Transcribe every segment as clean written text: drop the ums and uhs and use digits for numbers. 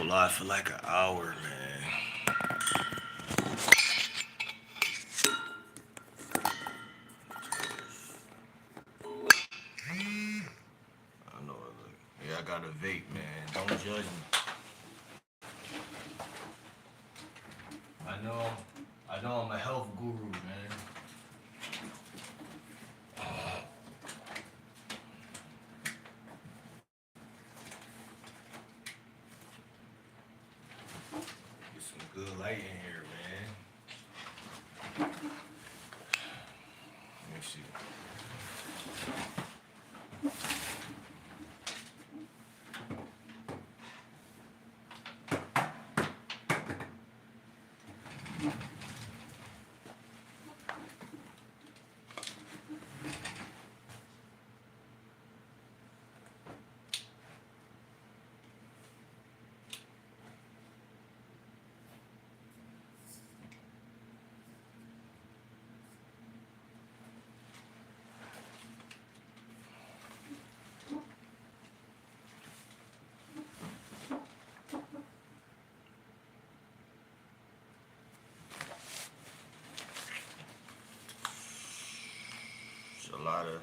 go live for like an hour, man. I know it look. Yeah, I got a vape, man. Don't judge me. I know. I know I'm a health guru, man. Get some good light in here, man. Let me see. There's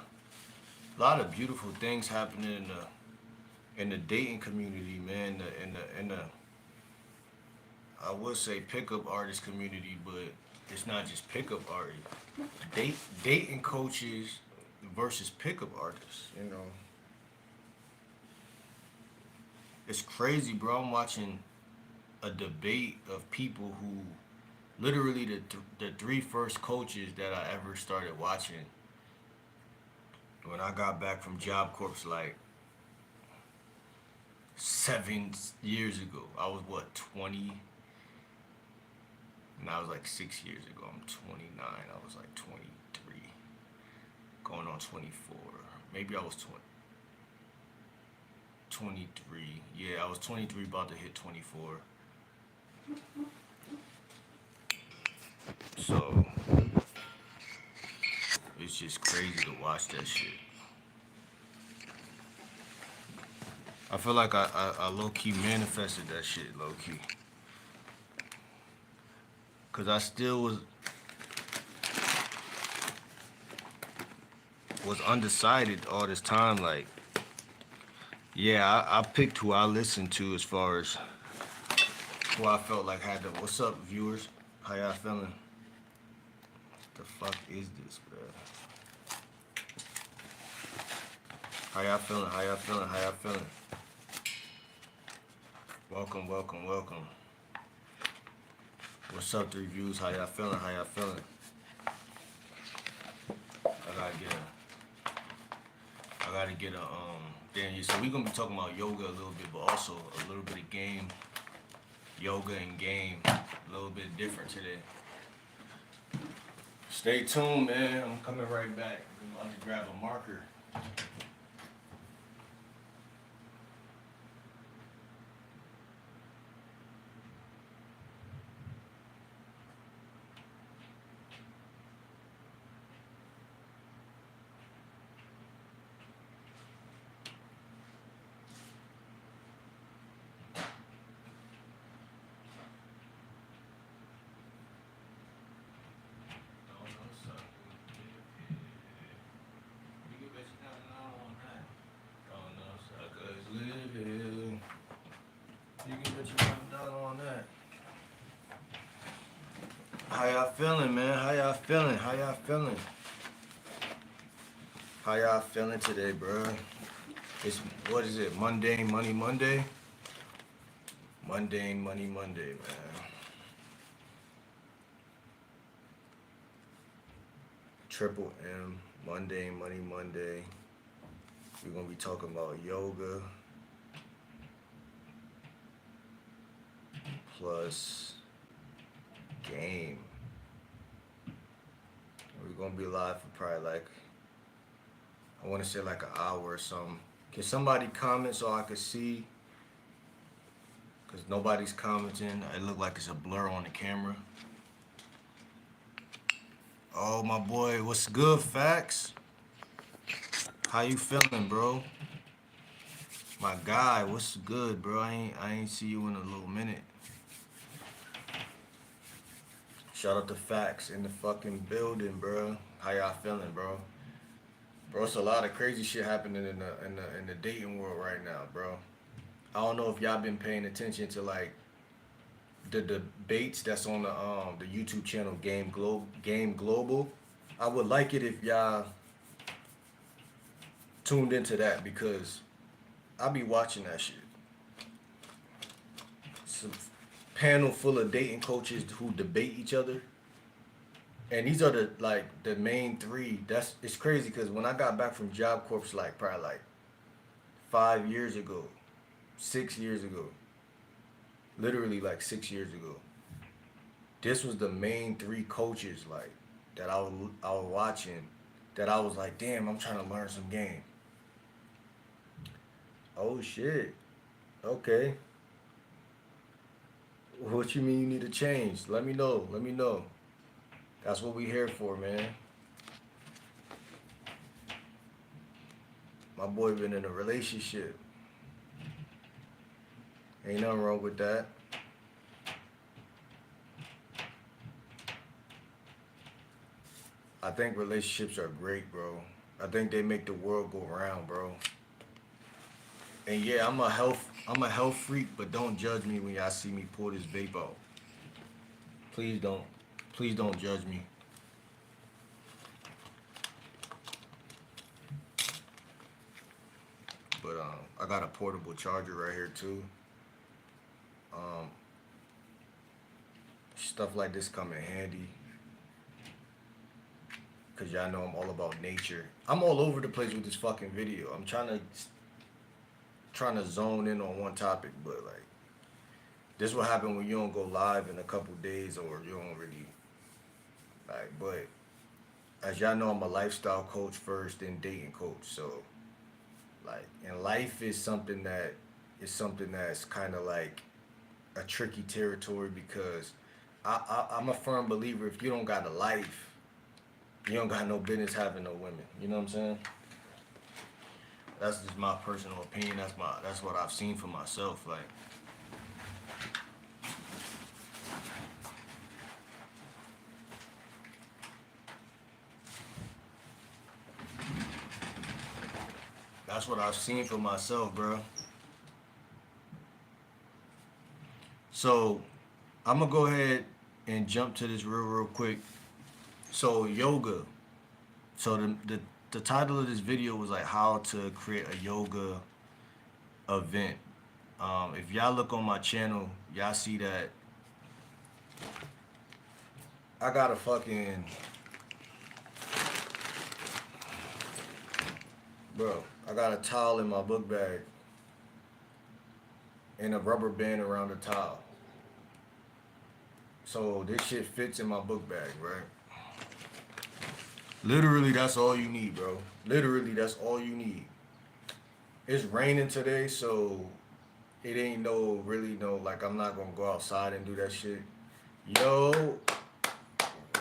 a lot of beautiful things happening in the dating community, man. In the I would say pickup artist community, but it's not just pickup artists. Dating coaches versus pickup artists. It's crazy, bro. I'm watching a debate of people who literally the three first coaches that I ever started watching when I got back from Job Corps like 7 years ago. I was what 20, and that was like 6 years ago. I'm 29. I was like 23, going on 24. Maybe I was 23. Yeah, I was 23, about to hit 24. So it's just crazy to watch that shit. I feel like I low key manifested that shit, low key. Cause I still was undecided all this time. Like, yeah, I picked who I listened to as far as who I felt like had the. What's up, viewers? How y'all feeling? What the fuck is this, bro? How y'all feeling? How y'all feeling? How y'all feeling? Welcome, welcome, welcome. What's up, three views? How y'all feeling? How y'all feeling? I gotta get a damn. So we gonna be talking about yoga a little bit, but also a little bit of game, yoga and game, a little bit different today. Stay tuned, man. I'm coming right back. I'm about to grab a marker. How y'all feeling, man? How y'all feeling? How y'all feeling? How y'all feeling today, bro? It's what is it? Mundane Money Monday? Mundane Money Monday, man. Triple M, Mundane Money Monday. We're gonna be talking about yoga plus game. We're gonna be live for probably like I want to say like an hour or something. Can somebody comment so I can see? Cause nobody's commenting. It look like it's a blur on the camera. Oh my boy, what's good, Facts? How you feeling, bro? My guy, what's good, bro? I ain't see you in a little minute. Shout out to Facts in the fucking building, bro. How y'all feeling, bro? Bro, it's a lot of crazy shit happening in the dating world right now, bro. I don't know if y'all been paying attention to like the debates that's on the YouTube channel Game Global. I would like it if y'all tuned into that because I be watching that shit. It's a panel full of dating coaches who debate each other, and these are the main three. That's it's crazy because when I got back from Job Corps like probably like 5 years ago, 6 years ago, literally like 6 years ago. This was the main three coaches like that I was watching that I was like, damn, I'm trying to learn some game. Oh shit. Okay. What you mean you need to change? Let me know. Let me know. That's what we here for, man. My boy been in a relationship. Ain't nothing wrong with that. I think relationships are great, bro. I think they make the world go round, bro. And yeah, I'm a health freak, but don't judge me when y'all see me pull this vape out. Please don't. Please don't judge me. But I got a portable charger right here too. Um, Stuff like this come in handy because y'all know I'm all about nature. I'm all over the place with this fucking video. I'm trying to zone in on one topic, but like this will happen when you don't go live in a couple days or you don't really like. But as y'all know, I'm a lifestyle coach first, then dating coach. So like, and life is something that's kind of like a tricky territory because I'm a firm believer if you don't got a life, you don't got no business having no women. You know what I'm saying? That's just my personal opinion. That's what I've seen for myself. Like that's what I've seen for myself, bro. So I'm gonna go ahead and jump to this real quick. So yoga. So the title of this video was like how to create a yoga event. If y'all look on my channel, y'all see that I got a fucking bro. I got a towel in my book bag and a rubber band around the towel. So this shit fits in my book bag, right? Literally, that's all you need, bro. Literally, that's all you need. It's raining today, so it ain't no really no like I'm not gonna go outside and do that shit. Yo,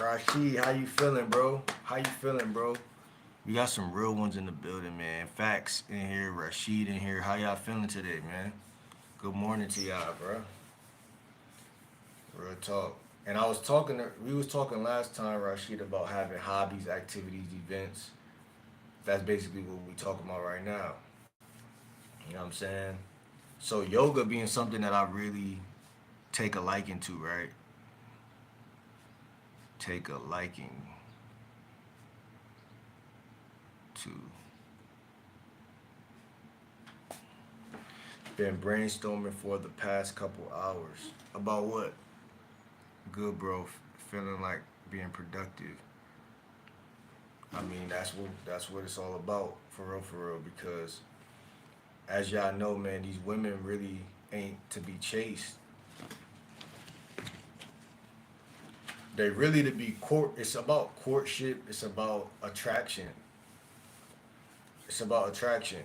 Rashid, how you feeling, bro? How you feeling, bro? We got some real ones in the building, man. Facts in here, Rashid in here. How y'all feeling today, man? Good morning to y'all, bro. Real talk. And we was talking last time, Rashid, about having hobbies, activities, events. That's basically what we talking about right now. You know what I'm saying? So yoga being something that I really take a liking to, right? Take a liking to. Been brainstorming for the past couple hours. About what? Good, bro. Feeling like being productive. I mean, that's what it's all about, for real. Because as y'all know, man, these women really ain't to be chased. They really to be court. It's about courtship. It's about attraction. It's about attraction.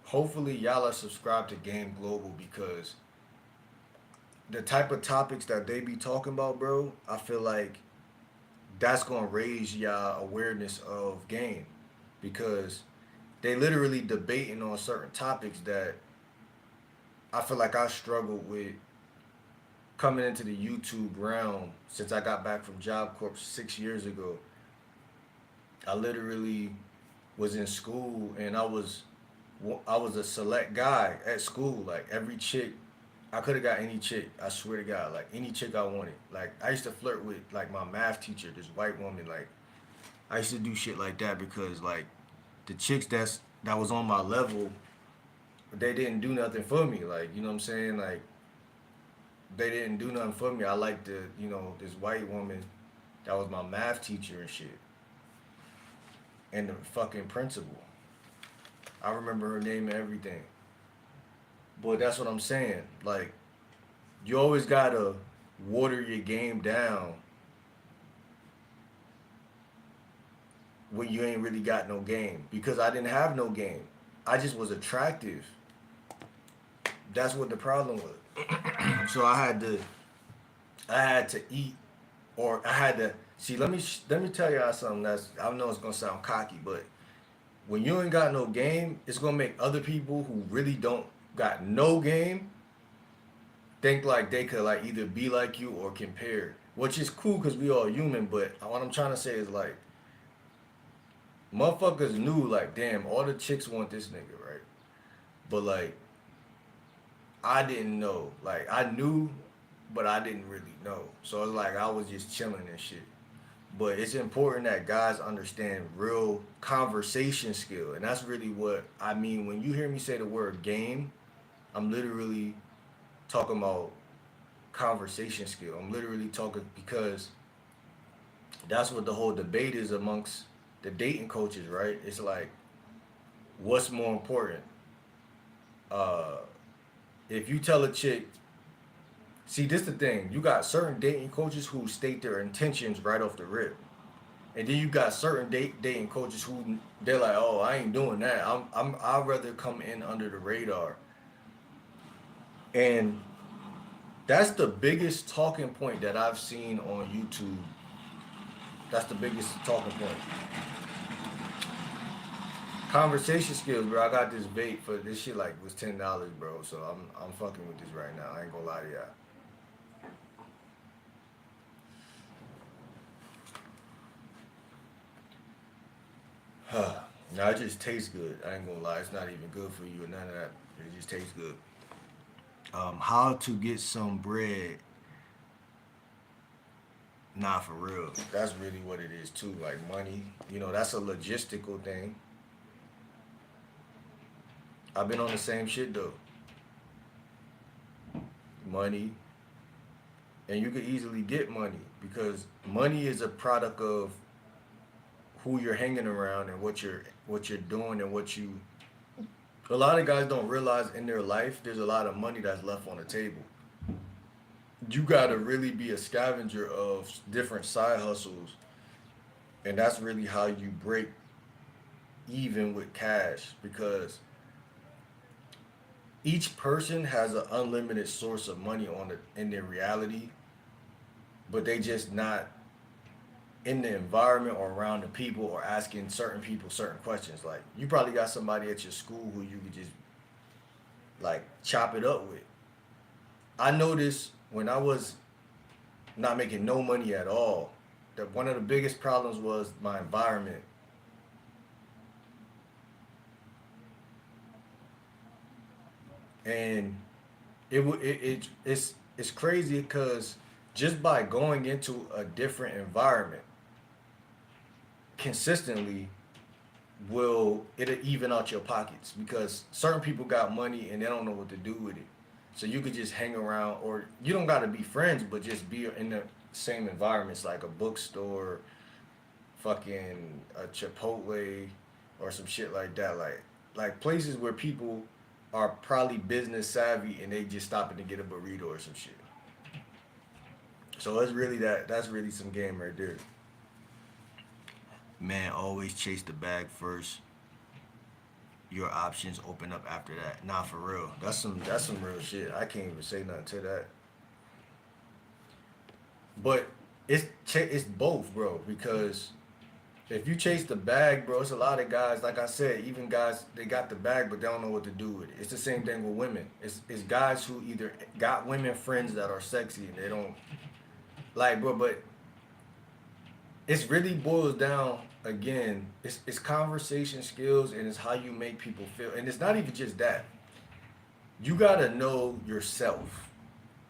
Hopefully, y'all are subscribed to Game Global because the type of topics that they be talking about, bro, I feel like that's gonna raise y'all awareness of game because they literally debating on certain topics that I feel like I struggled with coming into the YouTube realm since I got back from Job Corp 6 years ago. I literally was in school and I was a select guy at school. Like every chick, I could have got any chick. I swear to God, like any chick I wanted. Like I used to flirt with like my math teacher, this white woman. Like I used to do shit like that because like the chicks that was on my level, they didn't do nothing for me. Like you know what I'm saying? Like they didn't do nothing for me. I liked the this white woman that was my math teacher and shit, and the fucking principal. I remember her name and everything. But that's what I'm saying. Like you always gotta water your game down when you ain't really got no game. Because I didn't have no game. I just was attractive. That's what the problem was. So I had to eat, or I had to see. Let me tell y'all something. That's I know it's gonna sound cocky, but when you ain't got no game, it's gonna make other people who really don't got no game think like they could like either be like you or compare, which is cool because we all human. But what I'm trying to say is like motherfuckers knew like damn all the chicks want this nigga, right? But like I didn't know. Like I knew, but I didn't really know. So it's like I was just chilling and shit. But it's important that guys understand real conversation skill, and that's really what I mean when you hear me say the word game. I'm literally talking about conversation skill. I'm literally talking because that's what the whole debate is amongst the dating coaches, right? It's like, what's more important? Uh, if you tell a chick, see, this the thing. You got certain dating coaches who state their intentions right off the rip, and then you got certain dating coaches who they're like, oh, I ain't doing that. I'd rather come in under the radar, and that's the biggest talking point that I've seen on YouTube. That's the biggest talking point. Conversation skills, bro. I got this vape for this shit like was $10, bro. So I'm fucking with this right now. I ain't gonna lie to y'all. Now it just tastes good. I ain't gonna lie. It's not even good for you or none of that. It just tastes good. How to get some bread? Nah, for real. That's really what it is too. Like money. That's a logistical thing. I've been on the same shit though. Money, and you could easily get money because money is a product of who you're hanging around and what you're doing and what you. A lot of guys don't realize in their life there's a lot of money that's left on the table. You gotta really be a scavenger of different side hustles, and that's really how you break even with cash because each person has an unlimited source of money in their reality, but they just not in the environment or around the people or asking certain people certain questions. Like you probably got somebody at your school who you could just like chop it up with. I noticed when I was not making no money at all, that one of the biggest problems was my environment. And it's crazy because just by going into a different environment consistently will it'll even out your pockets because certain people got money and they don't know what to do with it. So you could just hang around, or you don't got to be friends, but just be in the same environments like a bookstore, fucking a Chipotle, or some shit like that. Like places where people are probably business savvy and they just stopping to get a burrito or some shit. So it's really that's really some game right there. Man, always chase the bag first. Your options open up after that. Nah, for real. That's some real shit. I can't even say nothing to that. But it's both, bro. Because if you chase the bag, bro, it's a lot of guys. Like I said, even guys they got the bag, but they don't know what to do with it. It's the same thing with women. It's guys who either got women friends that are sexy and they don't like, bro. But it's really boils down again. It's conversation skills and it's how you make people feel. And it's not even just that. You gotta know yourself.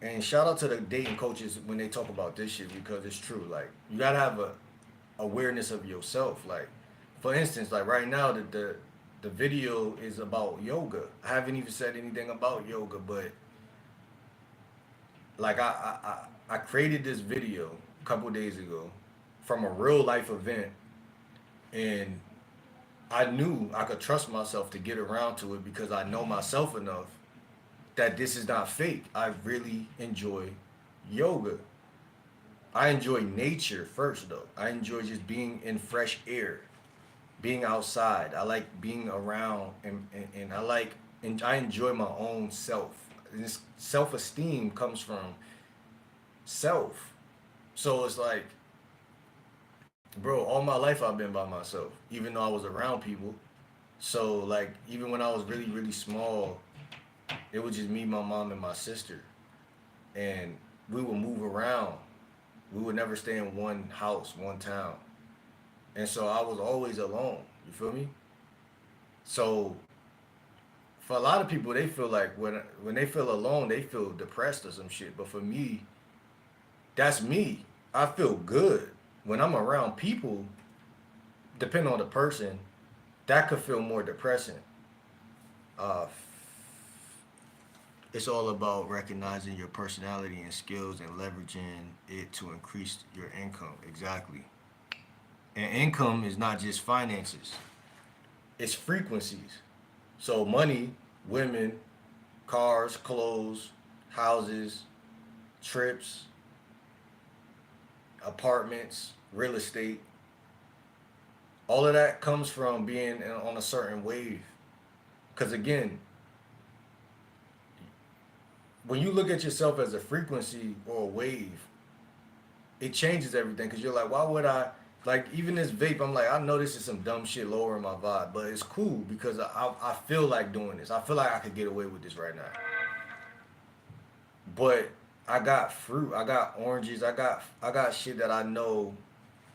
And shout out to the dating coaches when they talk about this shit because it's true. Like you gotta have a awareness of yourself. Like for instance, like right now the video is about yoga. I haven't even said anything about yoga, but like I created this video a couple days ago from a real life event and I knew I could trust myself to get around to it because I know myself enough that this is not fake. I really enjoy yoga. I enjoy nature first though. I enjoy just being in fresh air, being outside. I like being around and I like and I enjoy my own self. This self-esteem comes from self. So it's like, bro, all my life I've been by myself, even though I was around people. So like even when I was really, really small, it was just me, my mom, and my sister. And we would move around. We would never stay in one house, one town. And so I was always alone. You feel me? So for a lot of people, they feel like when they feel alone, they feel depressed or some shit. But for me, that's me. I feel good when I'm around people. Depending on the person, that could feel more depressing. Uh, it's all about recognizing your personality and skills and leveraging it to increase your income. Exactly. And income is not just finances, it's frequencies. So, money, women, cars, clothes, houses, trips, apartments, real estate, all of that comes from being on a certain wave. Because, again, when you look at yourself as a frequency or a wave, it changes everything because you're like, why would I like even this vape? I'm like, I know this is some dumb shit lowering my vibe, but it's cool because I feel like doing this. I feel like I could get away with this right now. But I got fruit, I got oranges, I got shit that I know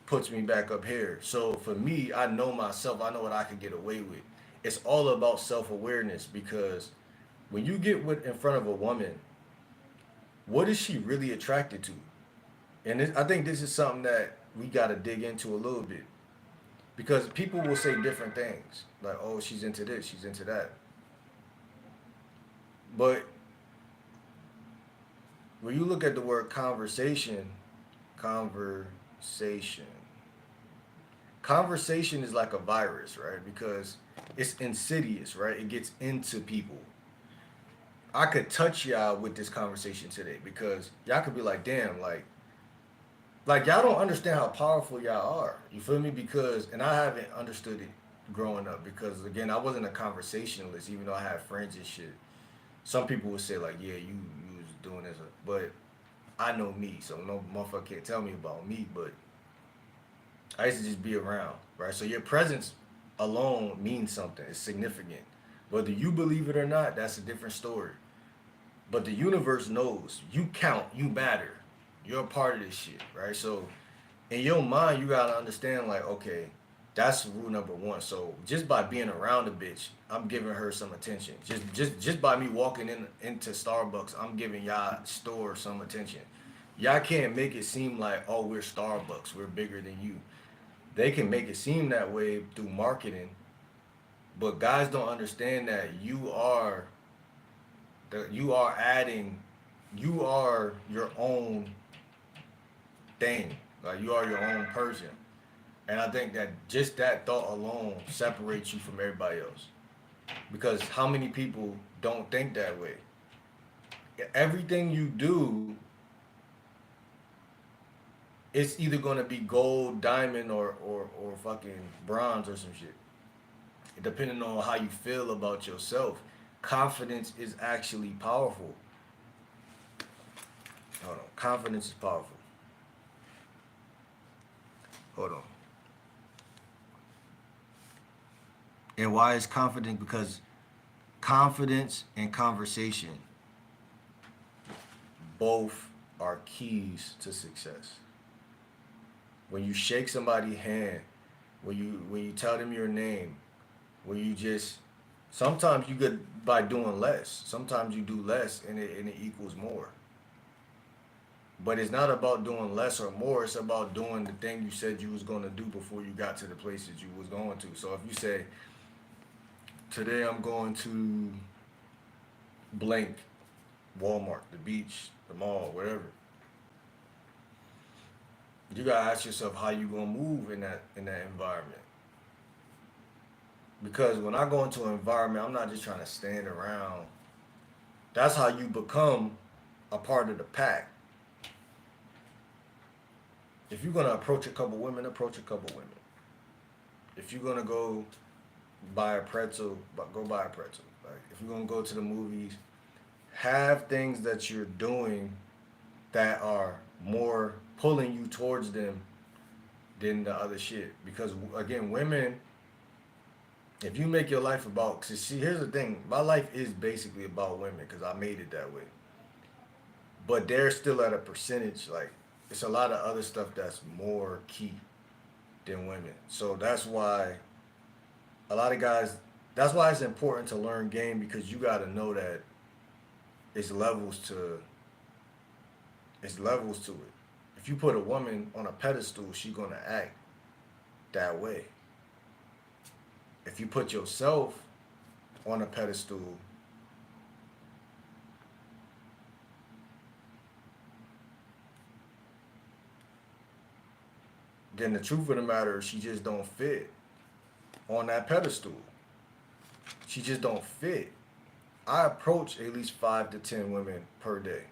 puts me back up here. So for me, I know myself. I know what I could get away with. It's all about self awareness because when you get with in front of a woman, what is she really attracted to? And I think this is something that we got to dig into a little bit because people will say different things like, "Oh, she's into this, she's into that." But when you look at the word conversation, conversation is like a virus, right? Because it's insidious, right? It gets into people. I could touch y'all with this conversation today because y'all could be like, "Damn, like y'all don't understand how powerful y'all are." You feel me? Because and I haven't understood it growing up because again I wasn't a conversationalist even though I had friends and shit. Some people would say like, yeah, you was doing this, but I know me, so no motherfucker can't tell me about me. But I used to just be around, right? So your presence alone means something. It's significant. Whether you believe it or not, that's a different story. But the universe knows you count, you matter. You're a part of this shit, right? So in your mind, you gotta understand, like, okay, that's rule number one. So just by being around a bitch, I'm giving her some attention. Just by me walking into Starbucks, I'm giving y'all store some attention. Y'all can't make it seem like, oh, we're Starbucks, we're bigger than you. They can make it seem that way through marketing, but guys don't understand that you are adding, you are your own thing. Like you are your own person. And I think that just that thought alone separates you from everybody else. Because how many people don't think that way? Everything you do, it's either gonna be gold, diamond, or fucking bronze or some shit. Depending on how you feel about yourself. Confidence is actually powerful. Hold on. Confidence is powerful. Hold on. And why is confident? Because confidence and conversation both are keys to success. When you shake somebody's hand, when you tell them your name, when you just sometimes you get by doing less. Sometimes you do less and it equals more. But it's not about doing less or more. It's about doing the thing you said you was gonna do before you got to the place that you was going to. So if you say, today I'm going to blank, Walmart, the beach, the mall, whatever, you gotta ask yourself how you gonna move in that environment. Because when I go into an environment, I'm not just trying to stand around. That's how you become a part of the pack. If you're gonna approach a couple women, approach a couple women. If you're gonna go buy a pretzel, go buy a pretzel. Like if you're gonna go to the movies, have things that you're doing that are more pulling you towards them than the other shit. Because again, women, if you make your life about, cause see, here's the thing, my life is basically about women because I made it that way. But they're still at a percentage, like it's a lot of other stuff that's more key than women. So that's why a lot of guys, that's why it's important to learn game because you got to know that it's levels to it's levels to it. If you put a woman on a pedestal, she gonna act that way. If you put yourself on a pedestal, then the truth of the matter is she just don't fit on that pedestal. She just don't fit. I approach at least 5 to 10 women per day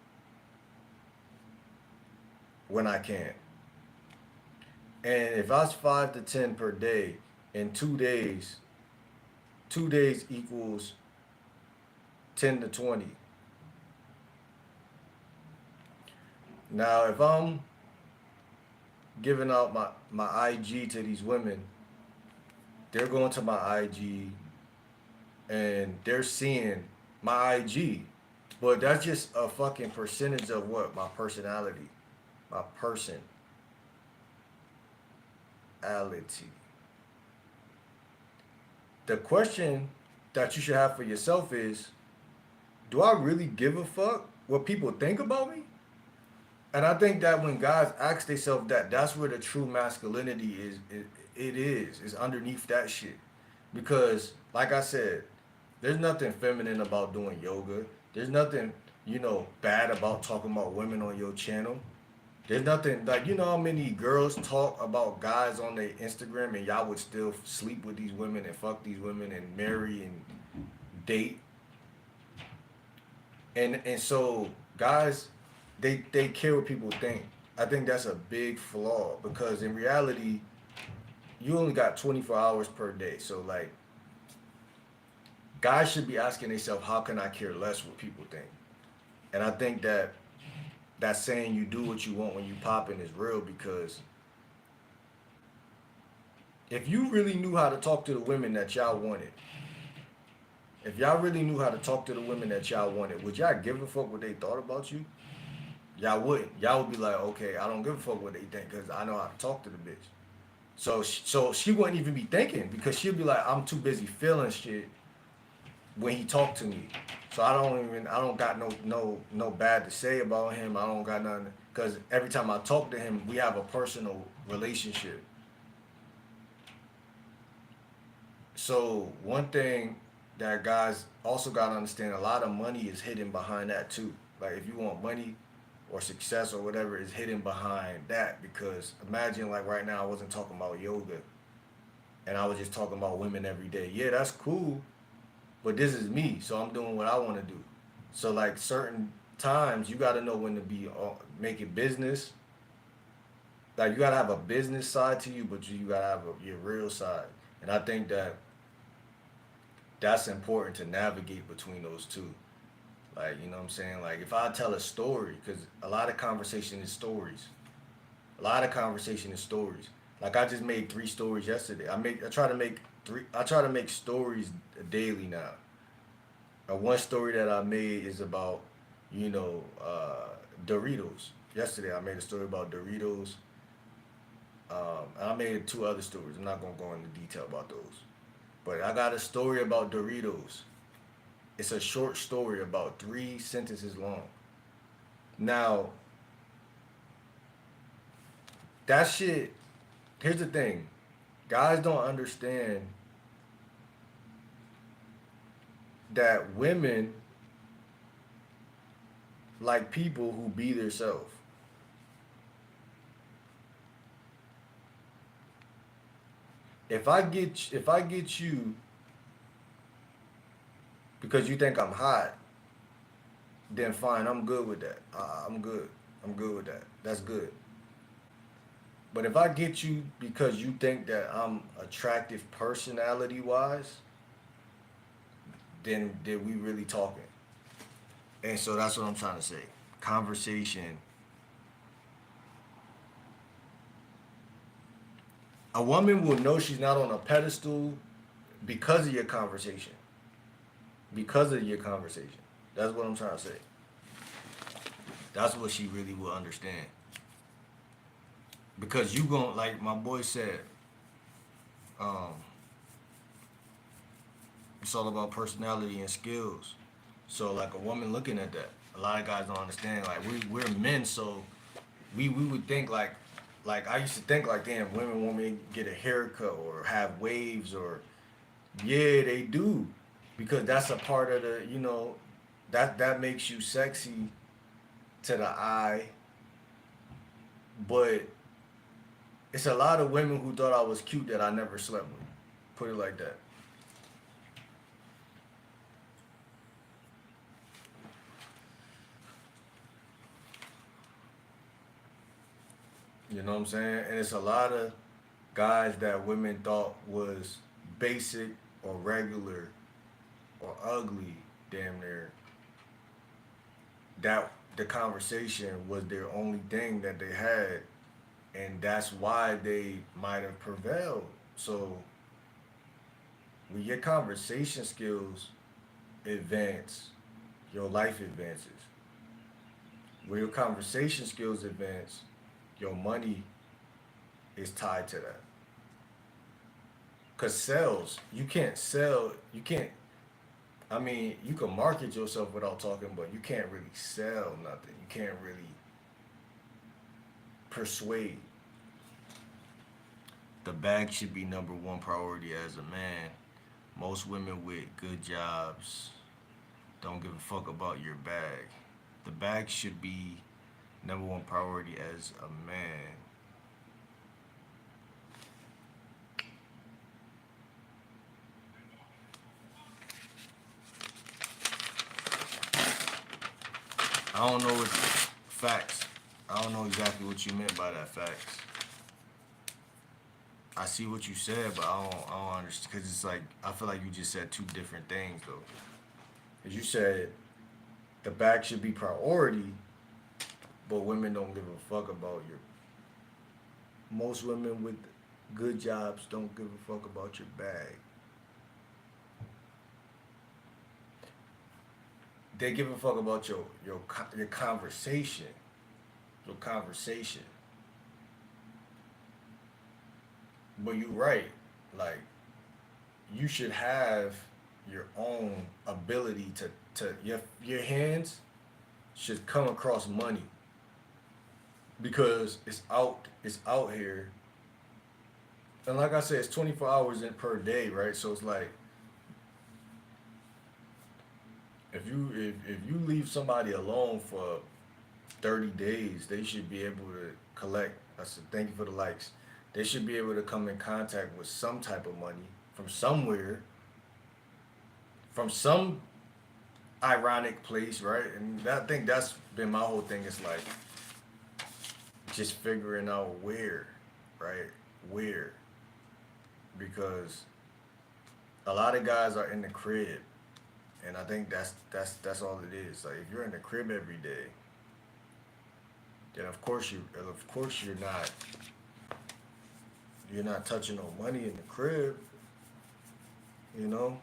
when I can. And if I was 5 to 10 per day in 2 days, 2 days equals 10 to 20. Now, if I'm giving out my IG to these women, they're going to my IG and they're seeing my IG. But that's just a fucking percentage of what? My personality. My personality. The question that you should have for yourself is, do I really give a fuck what people think about me? And I think that when guys ask themselves that, that's where the true masculinity is. It is. It's underneath that shit. Because, like I said, there's nothing feminine about doing yoga. There's nothing, bad about talking about women on your channel. There's nothing, like, how many girls talk about guys on their Instagram and y'all would still sleep with these women and fuck these women and marry and date. And so guys, they care what people think. I think that's a big flaw because in reality, you only got 24 hours per day. So like, guys should be asking themselves, how can I care less what people think? And I think that saying you do what you want when you popping is real because if you really knew how to talk to the women that y'all wanted, if y'all really knew how to talk to the women that y'all wanted, would y'all give a fuck what they thought about you? Y'all wouldn't. Y'all would be like, okay, I don't give a fuck what they think because I know how to talk to the bitch. So she wouldn't even be thinking because she'd be like, I'm too busy feeling shit when he talked to me. So I don't got no bad to say about him. I don't got nothing because every time I talk to him, we have a personal relationship. So one thing that guys also gotta understand, a lot of money is hidden behind that too. Like if you want money or success or whatever is hidden behind that because imagine like right now I wasn't talking about yoga and I was just talking about women every day. Yeah, that's cool, but this is me, so I'm doing what I want to do. So like certain times you got to know when to be make it business. Like you got to have a business side to you, but you got to have your real side. And I think that's important to navigate between those two. Like, you know what I'm saying? Like if I tell a story, because a lot of conversation is stories. A lot of conversation is stories. Like I just made 3 stories yesterday. I try to make three. I try to make stories daily now. One story that I made is about, Doritos. Yesterday I made a story about Doritos. And I made two other stories. I'm not gonna go into detail about those. But I got a story about Doritos. It's a short story about 3 sentences long. Now, that shit, here's the thing. Guys don't understand that women like people who be themselves. If I get you because you think I'm hot, then fine, I'm good with that. I'm good. I'm good with that. That's good. But if I get you because you think that I'm attractive personality wise, then we really talking. And so that's what I'm trying to say. Conversation. A woman will know she's not on a pedestal because of your conversation. Because of your conversation. That's what I'm trying to say. That's what she really will understand. Because you gon' like my boy said, um, it's all about personality and skills. So like a woman looking at that, a lot of guys don't understand. Like we're men, so we would think like I used to think like damn women want me to get a haircut or have waves or yeah they do because that's a part of the that makes you sexy to the eye, but it's a lot of women who thought I was cute that I never slept with. Put it like that. You know what I'm saying? And it's a lot of guys that women thought was basic or regular or ugly, damn near. That the conversation was their only thing that they had, and that's why they might have prevailed. So when your conversation skills advance, your life advances. When your conversation skills advance, your money is tied to that. Cause sales, you can't. I mean, you can market yourself without talking, but you can't really sell nothing. You can't really persuade. The bag should be number one priority as a man. Most women with good jobs don't give a fuck about your bag. The bag should be number one priority as a man. I don't know what facts. I don't know exactly what you meant by that facts. I see what you said, but I don't understand because it's like I feel like you just said two different things though. Because you said the bag should be priority, but women don't give a fuck about your. Most women with good jobs don't give a fuck about your bag. They give a fuck about your conversation, your conversation. But you're right. Like you should have your own ability to your hands should come across money because it's out here. And like I said, it's 24 hours in per day, right? So it's like if you leave somebody alone for 30 days, they should be able to collect. I said, thank you for the likes. They should be able to come in contact with some type of money from somewhere, from some ironic place, right? And I think that's been my whole thing. Is like just figuring out where, right? Where, because a lot of guys are in the crib, and I think that's all it is. Like if you're in the crib every day, then of course you're not touching no money in the crib. You know,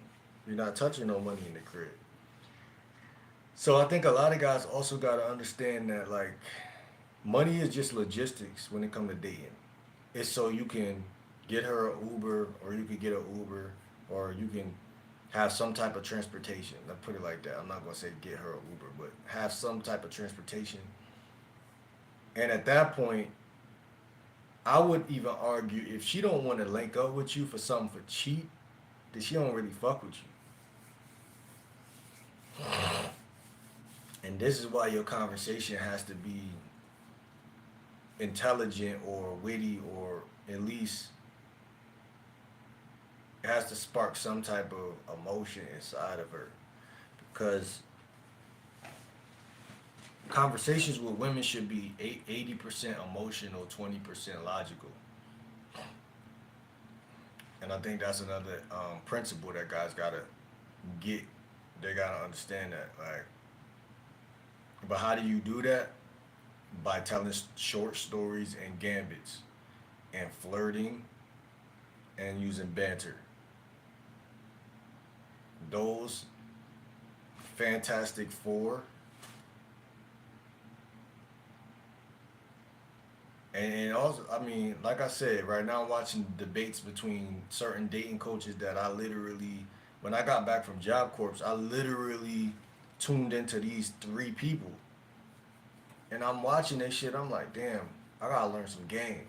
you're not touching no money in the crib. So I think a lot of guys also got to understand that like money is just logistics when it comes to dating. It's so you can get her an Uber, or you could get an Uber, or you can have some type of transportation. Let's put it like that. I'm not gonna say get her an Uber, but have some type of transportation. And at that point, I would even argue if she don't want to link up with you for something for cheap, then she don't really fuck with you. And this is why your conversation has to be intelligent or witty, or at least it has to spark some type of emotion inside of her. Because conversations with women should be 80% emotional, 20% logical. And I think that's another principle that guys gotta get. They gotta understand that. Like, but how do you do that? By telling short stories and gambits, and flirting, and using banter. Those fantastic four. And also, I mean, like I said, right now I'm watching debates between certain dating coaches that I literally, when I got back from Job Corps, I literally tuned into these three people. And I'm watching this shit, I'm like, damn, I gotta learn some game.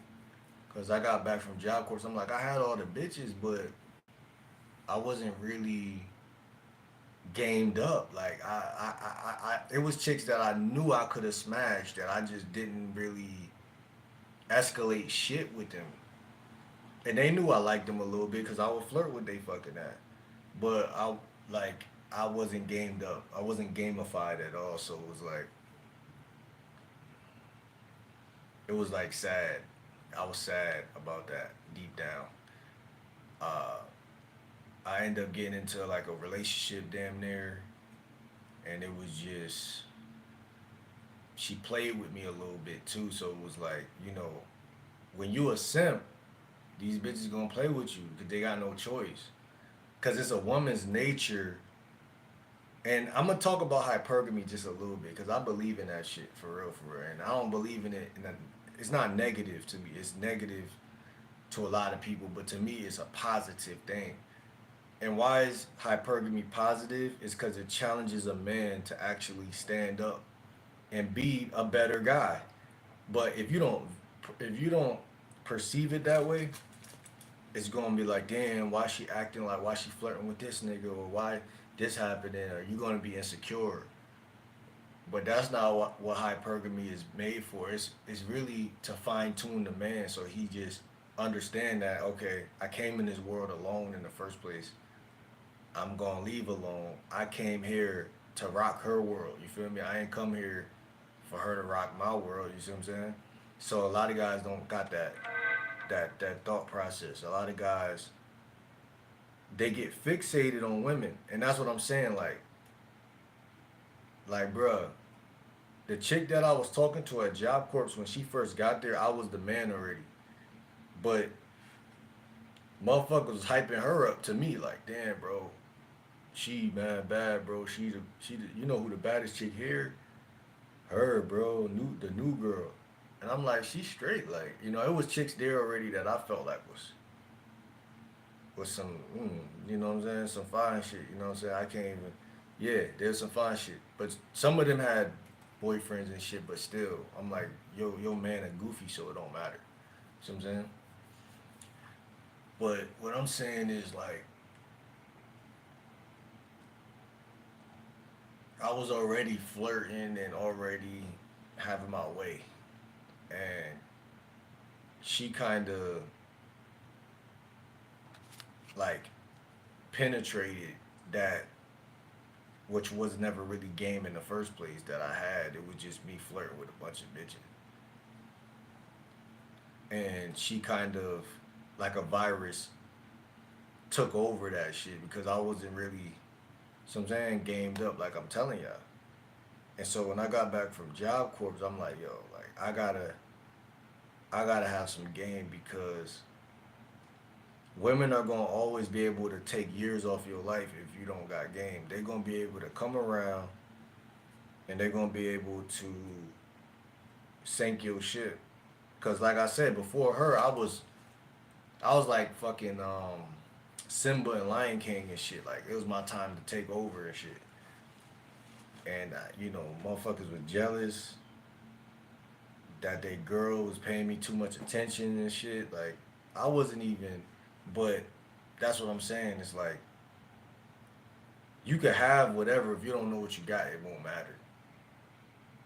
Because I got back from Job Corps, I'm like, I had all the bitches, but I wasn't really gamed up. Like, it was chicks that I knew I could have smashed that I just didn't really escalate shit with them. And they knew I liked them a little bit because I would flirt with they fucking that. But like I wasn't gamed up. I wasn't gamified at all. So it was like sad. I was sad about that deep down. Uh, I ended up getting into like a relationship damn near, and it was just she played with me a little bit too. So it was like, when you a simp, these bitches gonna play with you because they got no choice. Because it's a woman's nature. And I'm gonna talk about hypergamy just a little bit because I believe in that shit for real. And I don't believe in it. It's not negative to me. It's negative to a lot of people, but to me, it's a positive thing. And why is hypergamy positive? Is because it challenges a man to actually stand up and be a better guy. But if you don't perceive it that way, it's gonna be like, damn, why she acting like, why she flirting with this nigga, or why this happening, or you gonna be insecure. But that's not what hypergamy is made for. It's really to fine tune the man so he just understand that, okay, I came in this world alone in the first place. I'm gonna leave alone. I came here to rock her world. You feel me? I ain't come here for her to rock my world. You see what I'm saying? So a lot of guys don't got that thought process. A lot of guys, they get fixated on women, and that's what I'm saying. Like, bruh, the chick that I was talking to at Job Corps when she first got there, I was the man already. But motherfuckers was hyping her up to me like, damn, bro, she man bad, bro. You know who the baddest chick here? Her, bro, the new girl. And I'm like, she's straight. Like, it was chicks there already that I felt like was some, you know what I'm saying, some fine shit. You know what I'm saying? I can't even. Yeah, there's some fine shit, but some of them had boyfriends and shit. But still, I'm like, yo, man, a goofy, so it don't matter. See what I'm saying? But what I'm saying is like, I was already flirting and already having my way, and she kind of like penetrated that, which was never really game in the first place that I had. It was just me flirting with a bunch of bitches. And she kind of, like a virus, took over that shit because I wasn't really, so I'm saying, gamed up like I'm telling y'all. And so when I got back from Job Corps, I'm like, yo, like I gotta have some game because Women are gonna always be able to take years off your life if you don't got game. They're gonna be able to come around and they're gonna be able to sink your ship. Cause like I said before her, I was like fucking Simba and Lion King and shit. Like it was my time to take over and shit. And motherfuckers was jealous that they girl was paying me too much attention and shit. Like I wasn't even, but that's what I'm saying. It's like you could have whatever if you don't know what you got, it won't matter.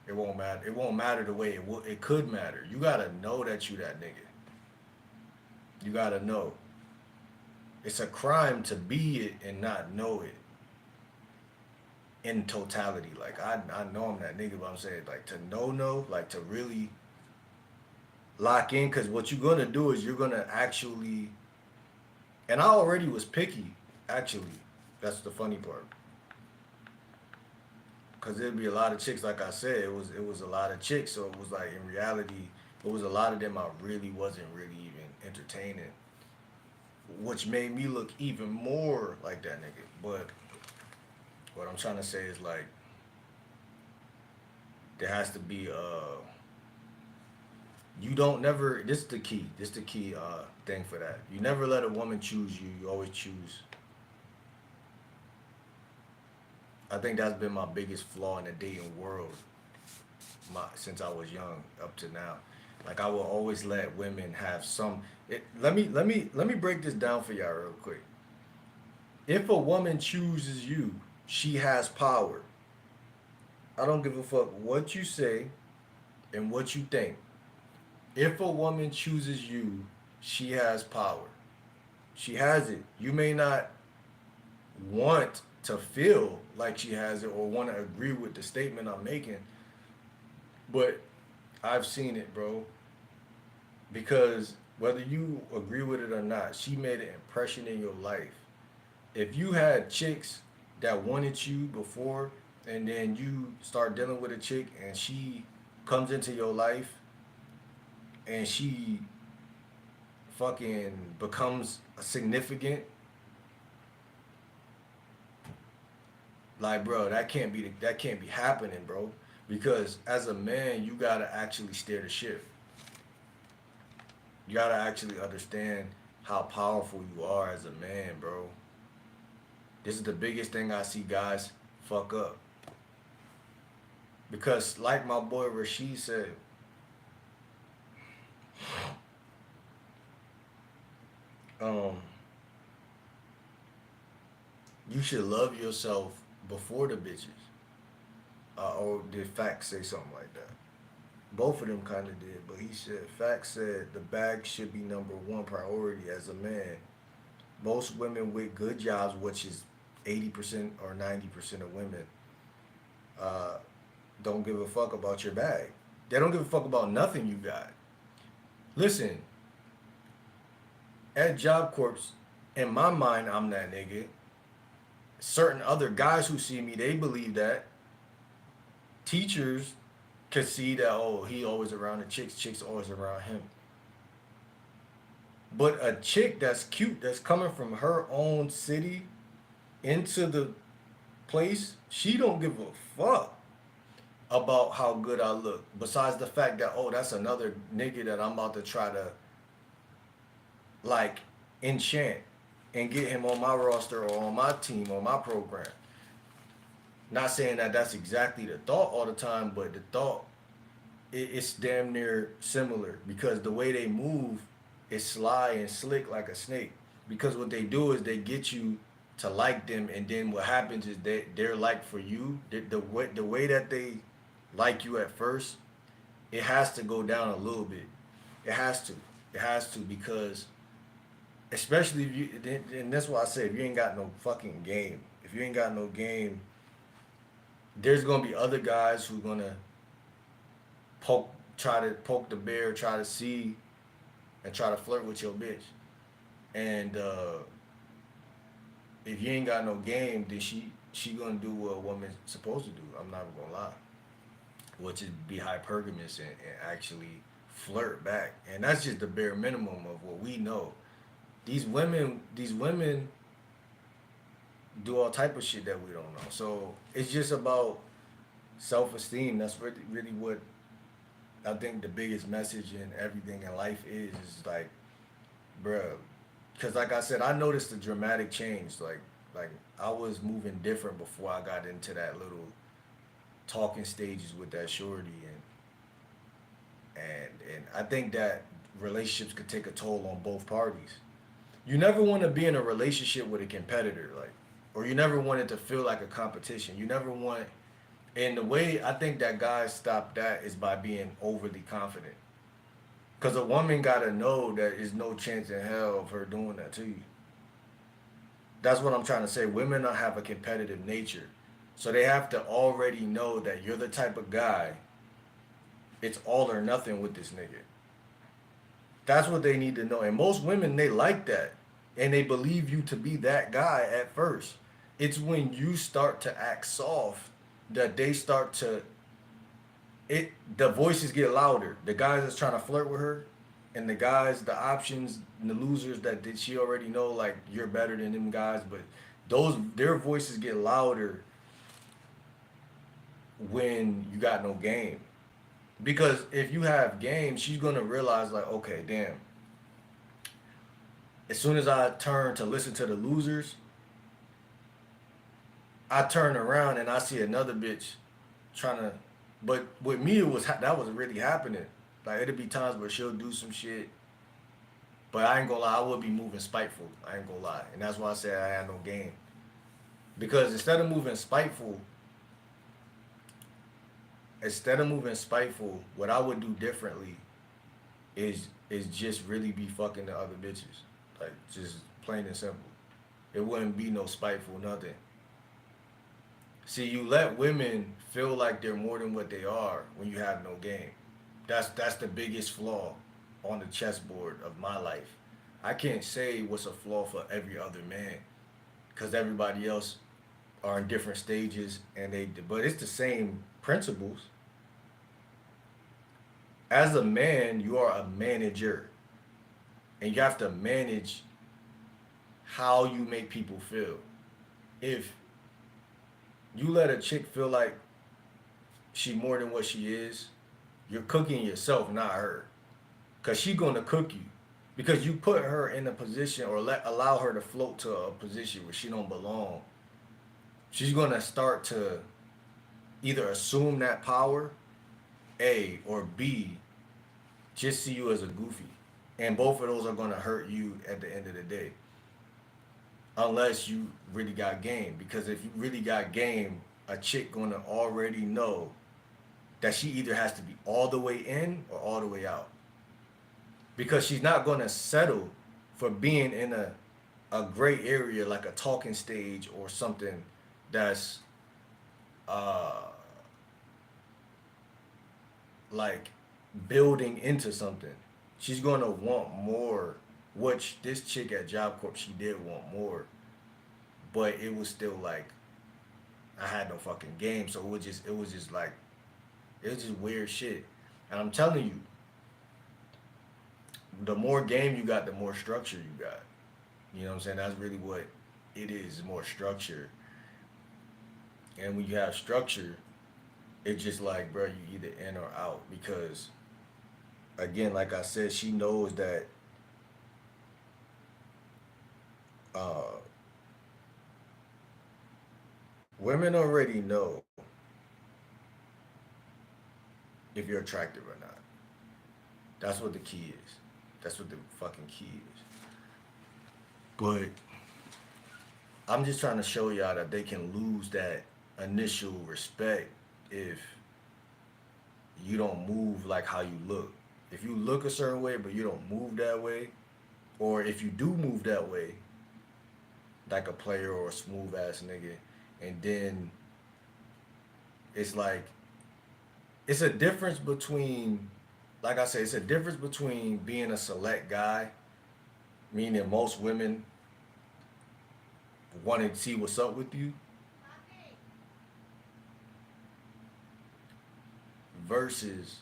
It won't matter. It won't matter the way it could matter. You gotta know that you that nigga. You gotta know. It's a crime to be it and not know it in totality. Like I know I'm that nigga, but I'm saying like to know, like to really lock in, because what you're gonna do is you're gonna actually, and I already was picky, actually. That's the funny part. Cause there'd be a lot of chicks, like I said, it was a lot of chicks, so it was like in reality, it was a lot of them I really wasn't really even entertaining, which made me look even more like that nigga. But what I'm trying to say is like there has to be you don't never, this is the key. This is the key thing for that. You never let a woman choose you. You always choose. I think that's been my biggest flaw in the dating world, since I was young up to now. Like I will always let women have some. Let me break this down for y'all real quick. If a woman chooses you, she has power. I don't give a fuck what you say and what you think. If a woman chooses you, she has power. She has it. You may not want to feel like she has it or want to agree with the statement I'm making, but I've seen it, bro. Because whether you agree with it or not, she made an impression in your life. If you had chicks that wanted you before, and then you start dealing with a chick and she comes into your life and she fucking becomes significant, like bro, that can't be happening, bro. Because as a man, you gotta actually steer the ship. You gotta actually understand how powerful you are as a man, bro. This is the biggest thing I see guys fuck up. Because like my boy Rashid said, um, you should love yourself before the bitches. Or did Facts say something like that? Both of them kind of did, but he said, Facts said the bag should be number one priority as a man. Most women with good jobs, which is 80% or 90% of women, uh, don't give a fuck about your bag. They don't give a fuck about nothing you got. Listen, at Job Corps, in my mind, I'm that nigga. Certain other guys who see me, they believe that. Teachers could see that, oh, he always around the chicks, chicks always around him. But a chick that's cute, that's coming from her own city into the place, she don't give a fuck about how good I look. Besides the fact that, oh, that's another nigga that I'm about to try to like enchant and get him on my roster or on my team or my program. Not saying that that's exactly the thought all the time, but the thought, it's damn near similar because the way they move is sly and slick like a snake. Because what they do is they get you to like them, and then what happens is they're like for you. The way that they like you at first, it has to go down a little bit. It has to. It has to because especially if you, and that's why I say if you ain't got no fucking game, if you ain't got no game, there's gonna be other guys who gonna try to poke the bear, try to see, and try to flirt with your bitch. And if you ain't got no game, then she gonna do what a woman's supposed to do. I'm not gonna lie, which is be hypergamous and actually flirt back. And that's just the bare minimum of what we know. these women do all type of shit that we don't know. So it's just about self-esteem. That's really what I think the biggest message in everything in life is like, bruh. Because like I said, I noticed a dramatic change. Like I was moving different before I got into that little talking stages with that shorty, and I think that relationships could take a toll on both parties. You never want to be in a relationship with a competitor, like, or you never want it to feel like a competition. You never want, and the way I think that guys stop that is by being overly confident. Because a woman gotta know that there's no chance in hell of her doing that to you. That's what I'm trying to say. Women don't have a competitive nature, so they have to already know that you're the type of guy. It's all or nothing with this nigga. That's what they need to know. And most women, they like that. And they believe you to be that guy at first. It's when you start to act soft that they start to the voices get louder. The guys that's trying to flirt with her and the guys, the options and the losers that did she already know like you're better than them guys, but those their voices get louder when you got no game. Because if you have game, she's gonna realize like, okay, damn, as soon as I turn to listen to the losers, I turn around and I see another bitch trying to. But with me, it was that was really happening. Like it'd be times where she'll do some shit, but I ain't gonna lie, I would be moving spiteful. I ain't gonna lie, and that's why I said I had no game. Because instead of moving spiteful, what I would do differently is just really be fucking the other bitches, like just plain and simple. It wouldn't be no spiteful nothing. See, you let women feel like they're more than what they are when you have no game. That's the biggest flaw on the chessboard of my life. I can't say what's a flaw for every other man because everybody else are in different stages and but it's the same principles. As a man, you are a manager and you have to manage how you make people feel. If you let a chick feel like she more than what she is, you're cooking yourself, not her. Cause she gonna cook you. Because you put her in a position or allow her to float to a position where she don't belong. She's gonna start to either assume that power, A, or B, just see you as a goofy. And both of those are gonna hurt you at the end of the day. Unless you really got game. Because if you really got game, a chick gonna already know that she either has to be all the way in or all the way out. Because she's not gonna settle for being in a gray area like a talking stage or something that's uh like building into something. She's gonna want more, which this chick at Job Corp she did want more, but it was still like I had no fucking game, so it was just like it was just weird shit. And I'm telling you, the more game you got, the more structure you got. You know what I'm saying? That's really what it is, more structure. And when you have structure, it's just like, bro, you either in or out. Because again, like I said, she knows that uh, women already know if you're attractive or not. That's what the key is. That's what the fucking key is. But I'm just trying to show y'all that they can lose that initial respect if you don't move like how you look. If you look a certain way but you don't move that way, or if you do move that way, like a player or a smooth ass nigga, and then it's like it's a difference between, like I said, it's a difference between being a select guy, meaning most women want to see what's up with you, versus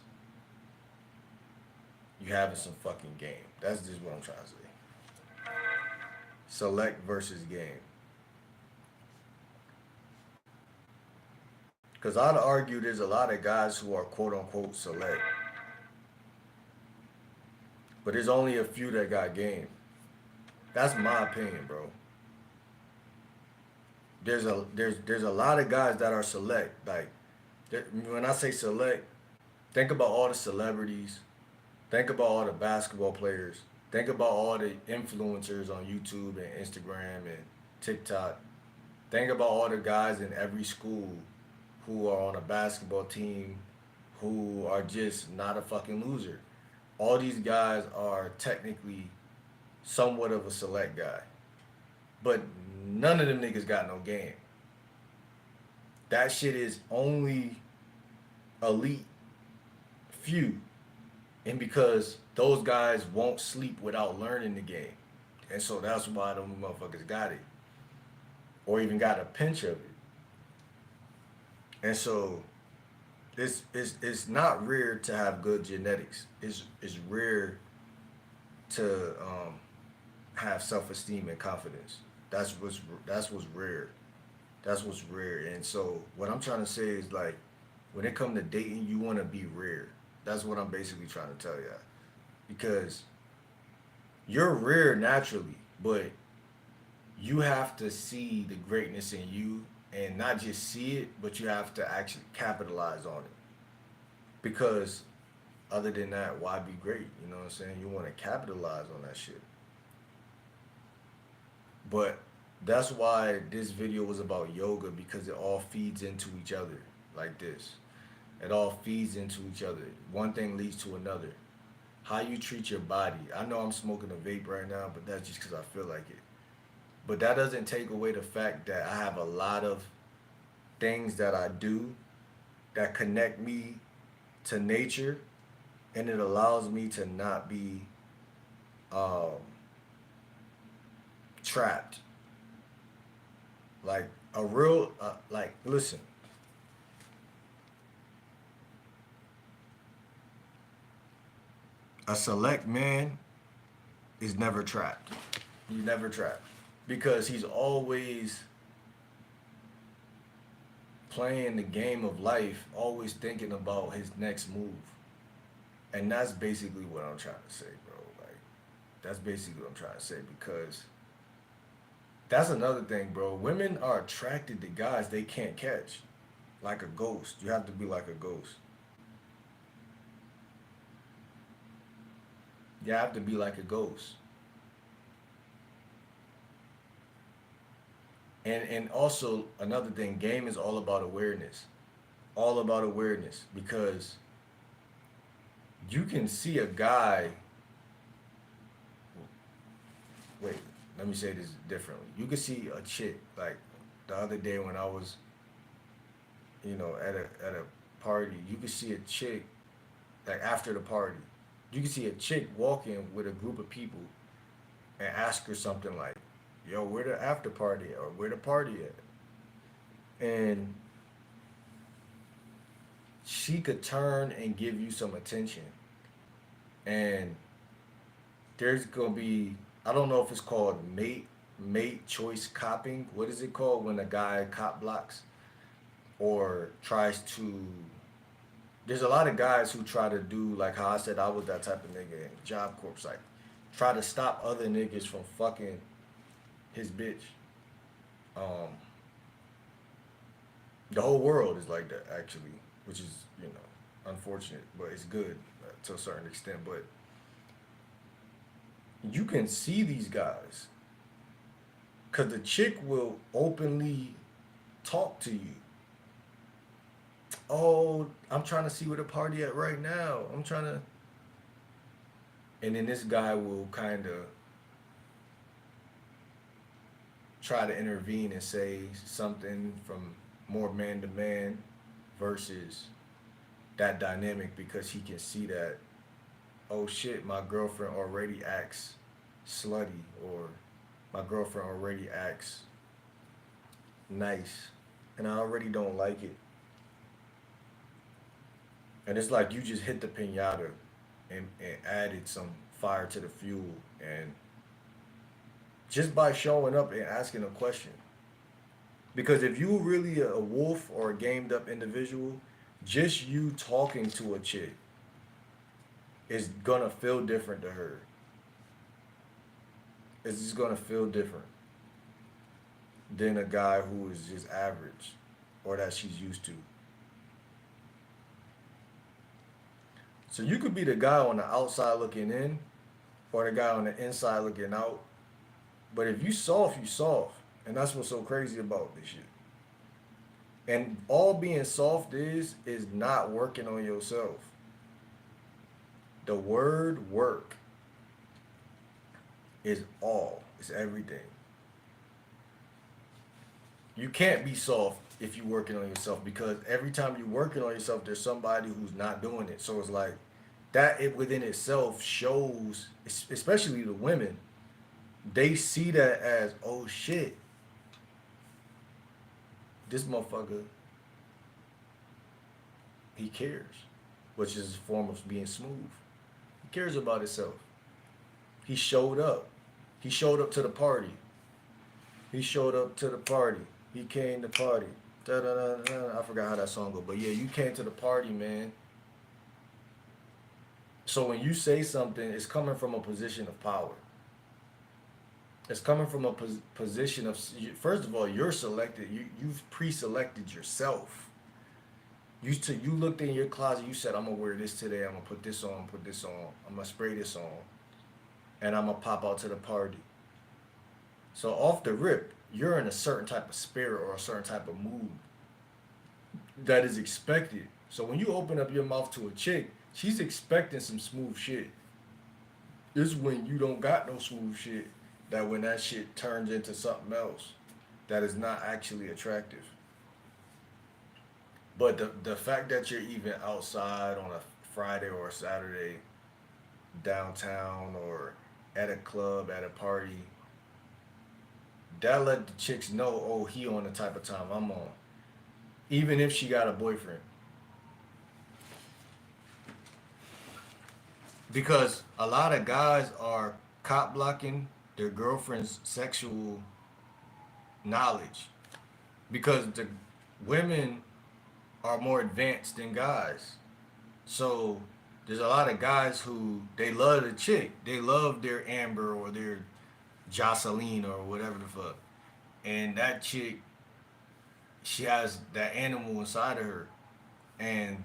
you having some fucking game. That's just what I'm trying to say. select versus game. Because I'd argue there's a lot of guys who are quote unquote select, but there's only a few that got game. That's my opinion, bro. There's a lot of guys that are select. Like when I say select, think about all the celebrities. Think about all the basketball players. Think about all the influencers on YouTube and Instagram and TikTok. Think about all the guys in every school who are on a basketball team who are just not a fucking loser. All these guys are technically somewhat of a select guy. But none of them niggas got no game. That shit is only elite few. And because those guys won't sleep without learning the game. And so that's why them motherfuckers got it. Or even got a pinch of it. And so it's not rare to have good genetics. It's rare to have self esteem and confidence. That's what's rare. That's what's rare. And so what I'm trying to say is like when it comes to dating, you want to be rare. That's what I'm basically trying to tell you. Because you're rare naturally, but you have to see the greatness in you and not just see it, but you have to actually capitalize on it. Because other than that, why be great? You know what I'm saying? You want to capitalize on that shit. But that's why this video was about yoga because it all feeds into each other like this. It all feeds into each other. One thing leads to another. How you treat your body. I know I'm smoking a vape right now, but that's just because I feel like it. But that doesn't take away the fact that I have a lot of things that I do that connect me to nature, and it allows me to not be um, trapped. Like a real, listen, a select man is never trapped. He's never trapped because he's always playing the game of life, always thinking about his next move. And that's basically what I'm trying to say, bro. Like, that's basically what I'm trying to say because that's another thing, bro. Women are attracted to guys they can't catch, like a ghost. You have to be like a ghost. You have to be like a ghost. And also another thing, game is all about awareness. All about awareness because you can see a guy. Wait, let me say this differently. You can see a chick like the other day when I was, at a party. You could see a chick like after the party. You can see a chick walking with a group of people and ask her something like, "Yo, where the after party at? Or where the party at?" And she could turn and give you some attention. And there's gonna be, I don't know if it's called mate choice copping. What is it called when a guy cop blocks or tries to? There's a lot of guys who try to do like how I said I was that type of nigga in Job Corps, like try to stop other niggas from fucking his bitch. Um, the whole world is like that actually, which is unfortunate, but it's good to a certain extent. But you can see these guys because the chick will openly talk to you. Oh, I'm trying to see where the party at right now. I'm trying to, and then this guy will kind of try to intervene and say something from more man to man versus that dynamic because he can see that, oh shit, my girlfriend already acts slutty or my girlfriend already acts nice and I already don't like it. And it's like you just hit the pinata and added some fire to the fuel and just by showing up and asking a question. Because if you really a wolf or a gamed up individual, just you talking to a chick is gonna feel different to her. It's just gonna feel different than a guy who is just average or that she's used to. So you could be the guy on the outside looking in or the guy on the inside looking out. But if you soft, you soft. And that's what's so crazy about this shit. And all being soft is not working on yourself. The word work is all. It's everything. You can't be soft if you're working on yourself because every time you're working on yourself, there's somebody who's not doing it. So it's like that it within itself shows, especially the women, they see that as, oh shit, this motherfucker, he cares, which is a form of being smooth. He cares about himself. He showed up. He showed up to the party. He showed up to the party. He came to party. Da, da, da, da. I forgot how that song goes, but yeah, you came to the party, man. So when you say something, it's coming from a position of power. It's coming from a position of, first of all, you're selected. You've pre-selected yourself. You looked in your closet. You said, "I'm gonna wear this today. I'm gonna put this on. Put this on. I'm gonna spray this on, and I'm gonna pop out to the party." So off the rip, you're in a certain type of spirit or a certain type of mood that is expected. So when you open up your mouth to a chick, she's expecting some smooth shit. It's when you don't got no smooth shit that when that shit turns into something else that is not actually attractive. But the fact that you're even outside on a Friday or a Saturday downtown or at a club, at a party, that let the chicks know, oh, he on the type of time I'm on. Even if she got a boyfriend. Because a lot of guys are cop blocking their girlfriend's sexual knowledge. Because the women are more advanced than guys. So there's a lot of guys who they love the chick. They love their Amber or their Jocelyn or whatever the fuck. And that chick, she has that animal inside of her. And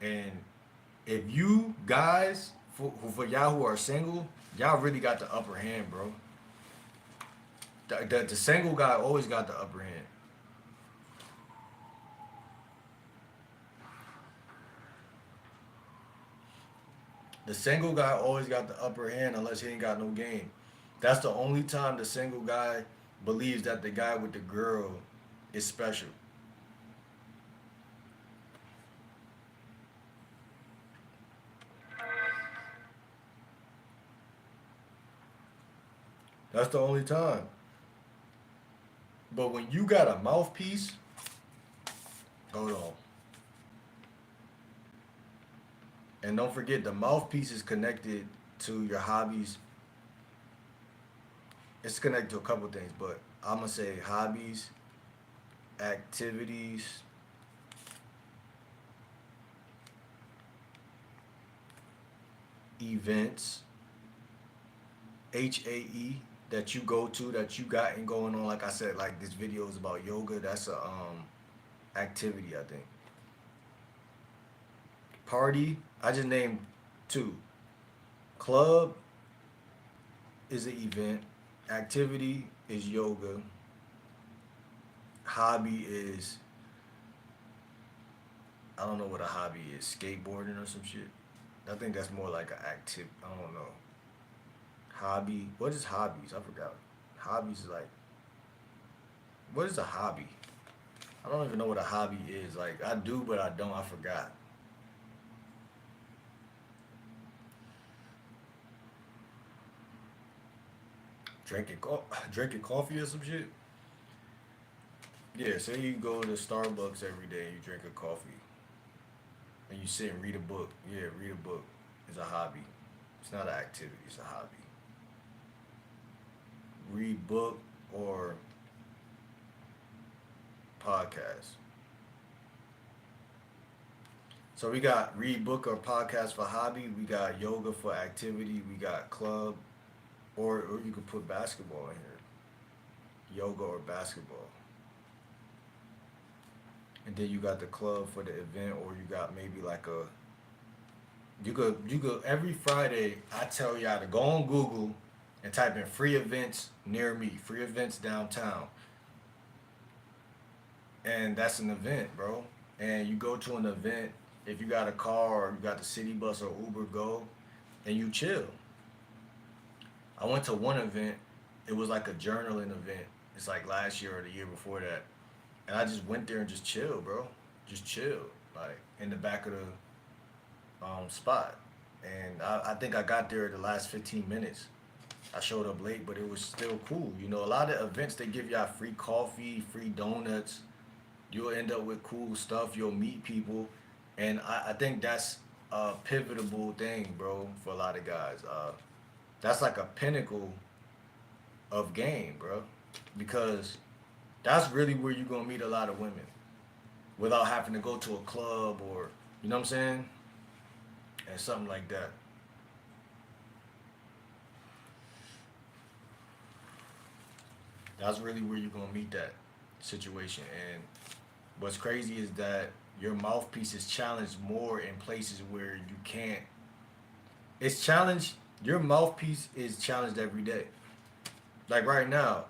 and if you guys, for y'all who are single, y'all really got the upper hand, bro. The single guy always got the upper hand. The single guy always got the upper hand unless he ain't got no game. That's the only time the single guy believes that the guy with the girl is special. That's the only time. But when you got a mouthpiece, hold on. And don't forget the mouthpiece is connected to your hobbies. It's connected to a couple things, but I'm gonna say hobbies, activities, events, HAE that you go to that you got and going on. Like I said, like this video is about yoga. That's a activity I think. Party, I just named two. Club is an event. Activity is yoga. Hobby is, I don't know what a hobby is. Skateboarding or some shit. I think that's more like an active. I don't know. Hobby. What is hobbies? I forgot. Hobbies is like, what is a hobby? I don't even know what a hobby is. Like I do, but I don't. I forgot. Drinking coffee or some shit. Yeah, say you go to Starbucks every day and you drink a coffee and you sit and read a book. Yeah, read a book is a hobby. It's not an activity, it's a hobby. read book, or podcast? So we got read book or podcast for hobby. We got yoga for activity. We got club, or you could put basketball in here, yoga or basketball. And then you got the club for the event, or you got maybe like a you could every Friday I tell y'all to go on Google and type in free events near me, free events downtown, and that's an event, bro. And you go to an event if you got a car or you got the city bus or Uber Go, and you chill. I went to one event. It was like a journaling event. It's like last year or the year before that, and I just went there and just chill, bro. Just chill, like in the back of the spot. And I think I got there the last 15 minutes. I showed up late, but it was still cool. You know, a lot of events they give y'all free coffee, free donuts. You'll end up with cool stuff. You'll meet people, and I think that's a pivotal thing, bro, for a lot of guys. That's like a pinnacle of game, bro, because that's really where you're gonna meet a lot of women without having to go to a club or you know what I'm saying, and something like that. That's really where you're gonna meet that situation. And what's crazy is that your mouthpiece is challenged more in places where you can't. It's challenged. Your mouthpiece is challenged every day. Like right now,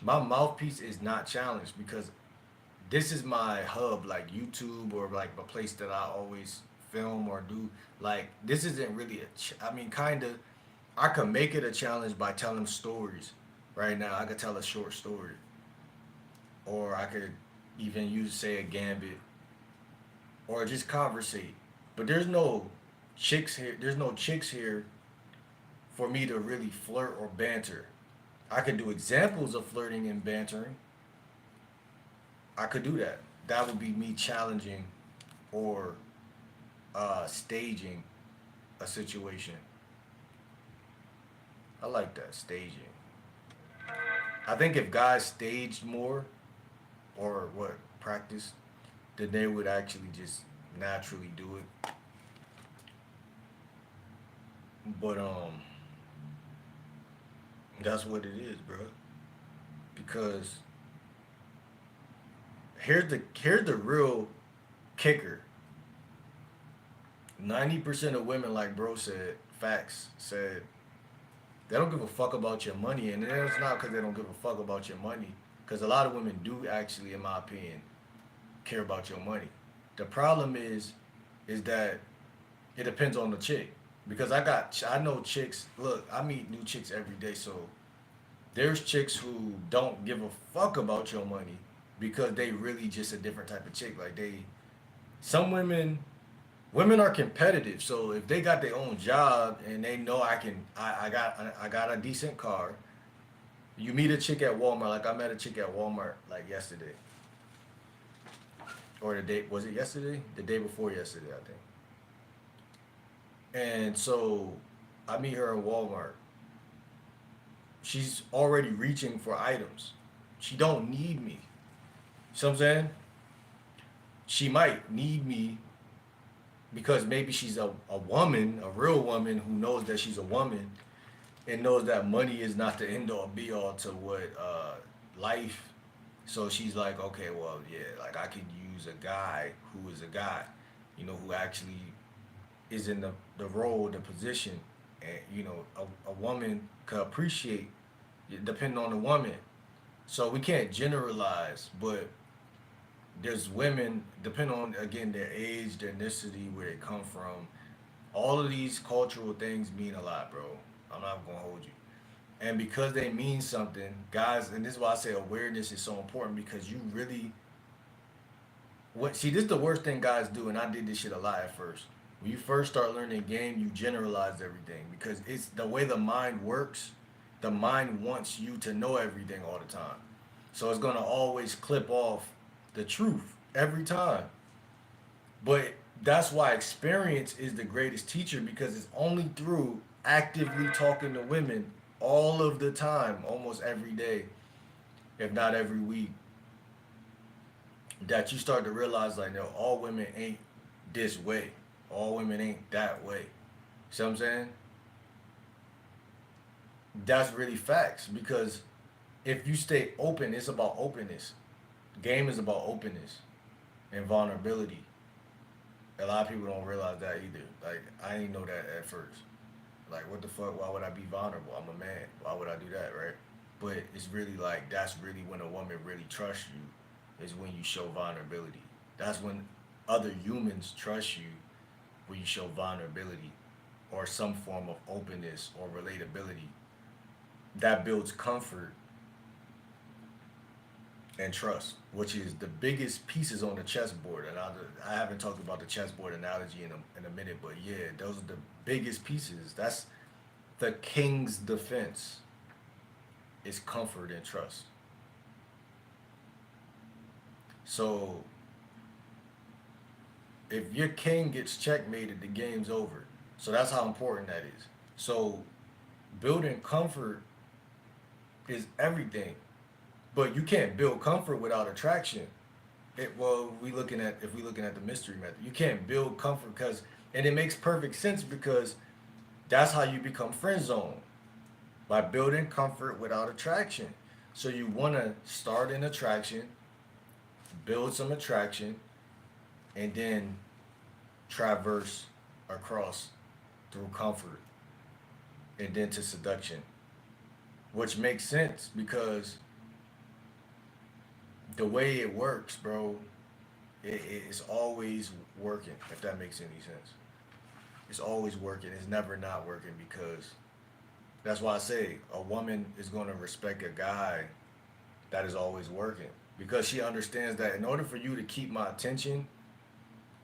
my mouthpiece is not challenged because this is my hub, like YouTube or like a place that I always film or do. Like this isn't really I mean, kind of. I could make it a challenge by telling stories. Right now, I could tell a short story, or I could even use say a gambit, or just conversate. But there's no chicks here. There's no chicks here for me to really flirt or banter. I could do examples of flirting and bantering. I could do that. That would be me challenging or staging a situation. I like that staging. I think if guys staged more or what practice, then they would actually just naturally do it. But that's what it is, bro. Because here's the real kicker. 90% of women, like bro said, facts said, they don't give a fuck about your money, and it's not because they don't give a fuck about your money. Because a lot of women do actually, in my opinion, care about your money. The problem is that it depends on the chick. Because I know chicks. Look, I meet new chicks every day, so there's chicks who don't give a fuck about your money because they really just a different type of chick. Like some women are competitive. So if they got their own job and they know I got a decent car. You meet a chick at Walmart, like I met a chick at Walmart like yesterday, or the day was it yesterday? The day before yesterday, I think. And so I meet her in Walmart. She's already reaching for items. She don't need me. You know what I'm saying? She might need me because maybe she's a woman, a real woman who knows that she's a woman and knows that money is not the end all be all to what life. So she's like, okay, well, yeah, like I could use a guy who is a guy, who actually is in the role, the position, and a woman could appreciate, depending on the woman. So we can't generalize, but there's women, depending on again their age, their ethnicity, where they come from. All of these cultural things mean a lot, bro. I'm not gonna hold you. And because they mean something, guys, and this is why I say awareness is so important because you really what see this is the worst thing guys do, and I did this shit a lot at first. When you first start learning the game, you generalize everything because it's the way the mind works. The mind wants you to know everything all the time. So it's gonna always clip off the truth every time. But that's why experience is the greatest teacher because it's only through actively talking to women all of the time, almost every day, if not every week, that you start to realize like, no, all women ain't this way. All women ain't that way. See what I'm saying? That's really facts because if you stay open, it's about openness. Game is about openness and vulnerability. A lot of people don't realize that either. Like I didn't know that at first. Like what the fuck? Why would I be vulnerable? I'm a man. Why would I do that, right? But it's really like that's really when a woman really trusts you, is when you show vulnerability. That's when other humans trust you, when you show vulnerability or some form of openness or relatability. That builds comfort and trust, which is the biggest pieces on the chessboard. And I haven't talked about the chessboard analogy in a minute, but yeah, those are the biggest pieces. That's the king's defense is comfort and trust. So if your king gets checkmated, the game's over. So that's how important that is. So building comfort is everything, but you can't build comfort without attraction. Well, we looking at if we looking at the mystery method, you can't build comfort because, and it makes perfect sense because that's how you become friend zone by building comfort without attraction. So you want to start an attraction, build some attraction, and then traverse across through comfort and then to seduction, which makes sense because the way it works, bro, it's always working. If that makes any sense, it's always working. It's never not working because that's why I say a woman is going to respect a guy that is always working because she understands that in order for you to keep my attention,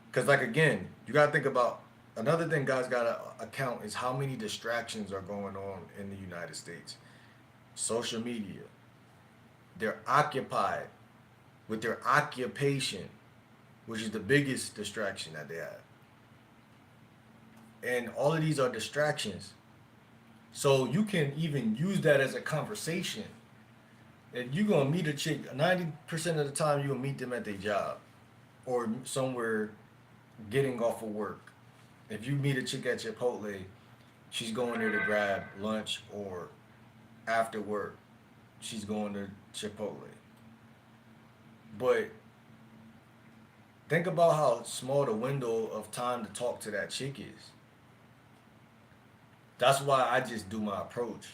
because like again, you got to think about another thing guys got to account is how many distractions are going on in the United States. Social media, they're occupied with their occupation, which is the biggest distraction that they have. And all of these are distractions. So you can even use that as a conversation. If you're gonna meet a chick, 90% of the time you'll meet them at their job or somewhere getting off of work. If you meet a chick at Chipotle, she's going there to grab lunch or after work, she's going to Chipotle. But think about how small the window of time to talk to that chick is. That's why I just do my approach.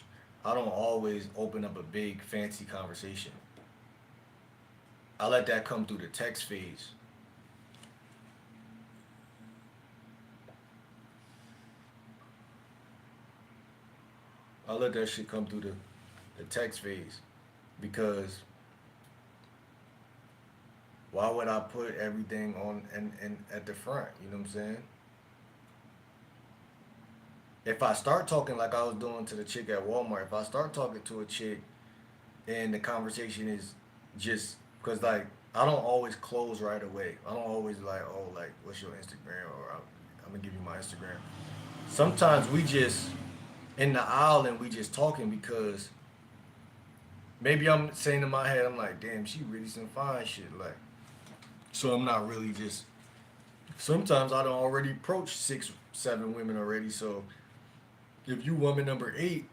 I don't always open up a big fancy conversation. I let that come through the text phase. I let that shit come through the text phase because why would I put everything on and at the front? You know what I'm saying? If I start talking like I was doing to the chick at Walmart, if I start talking to a chick and the conversation is just because like I don't always close right away. I don't always like, oh, like what's your Instagram or I'm gonna give you my Instagram. Sometimes we just in the aisle and we just talking because maybe I'm saying in my head, I'm like, damn, she really some fine shit. Like, so I'm not really just. Sometimes I don't already approach 6, 7 women already. So if you woman number 8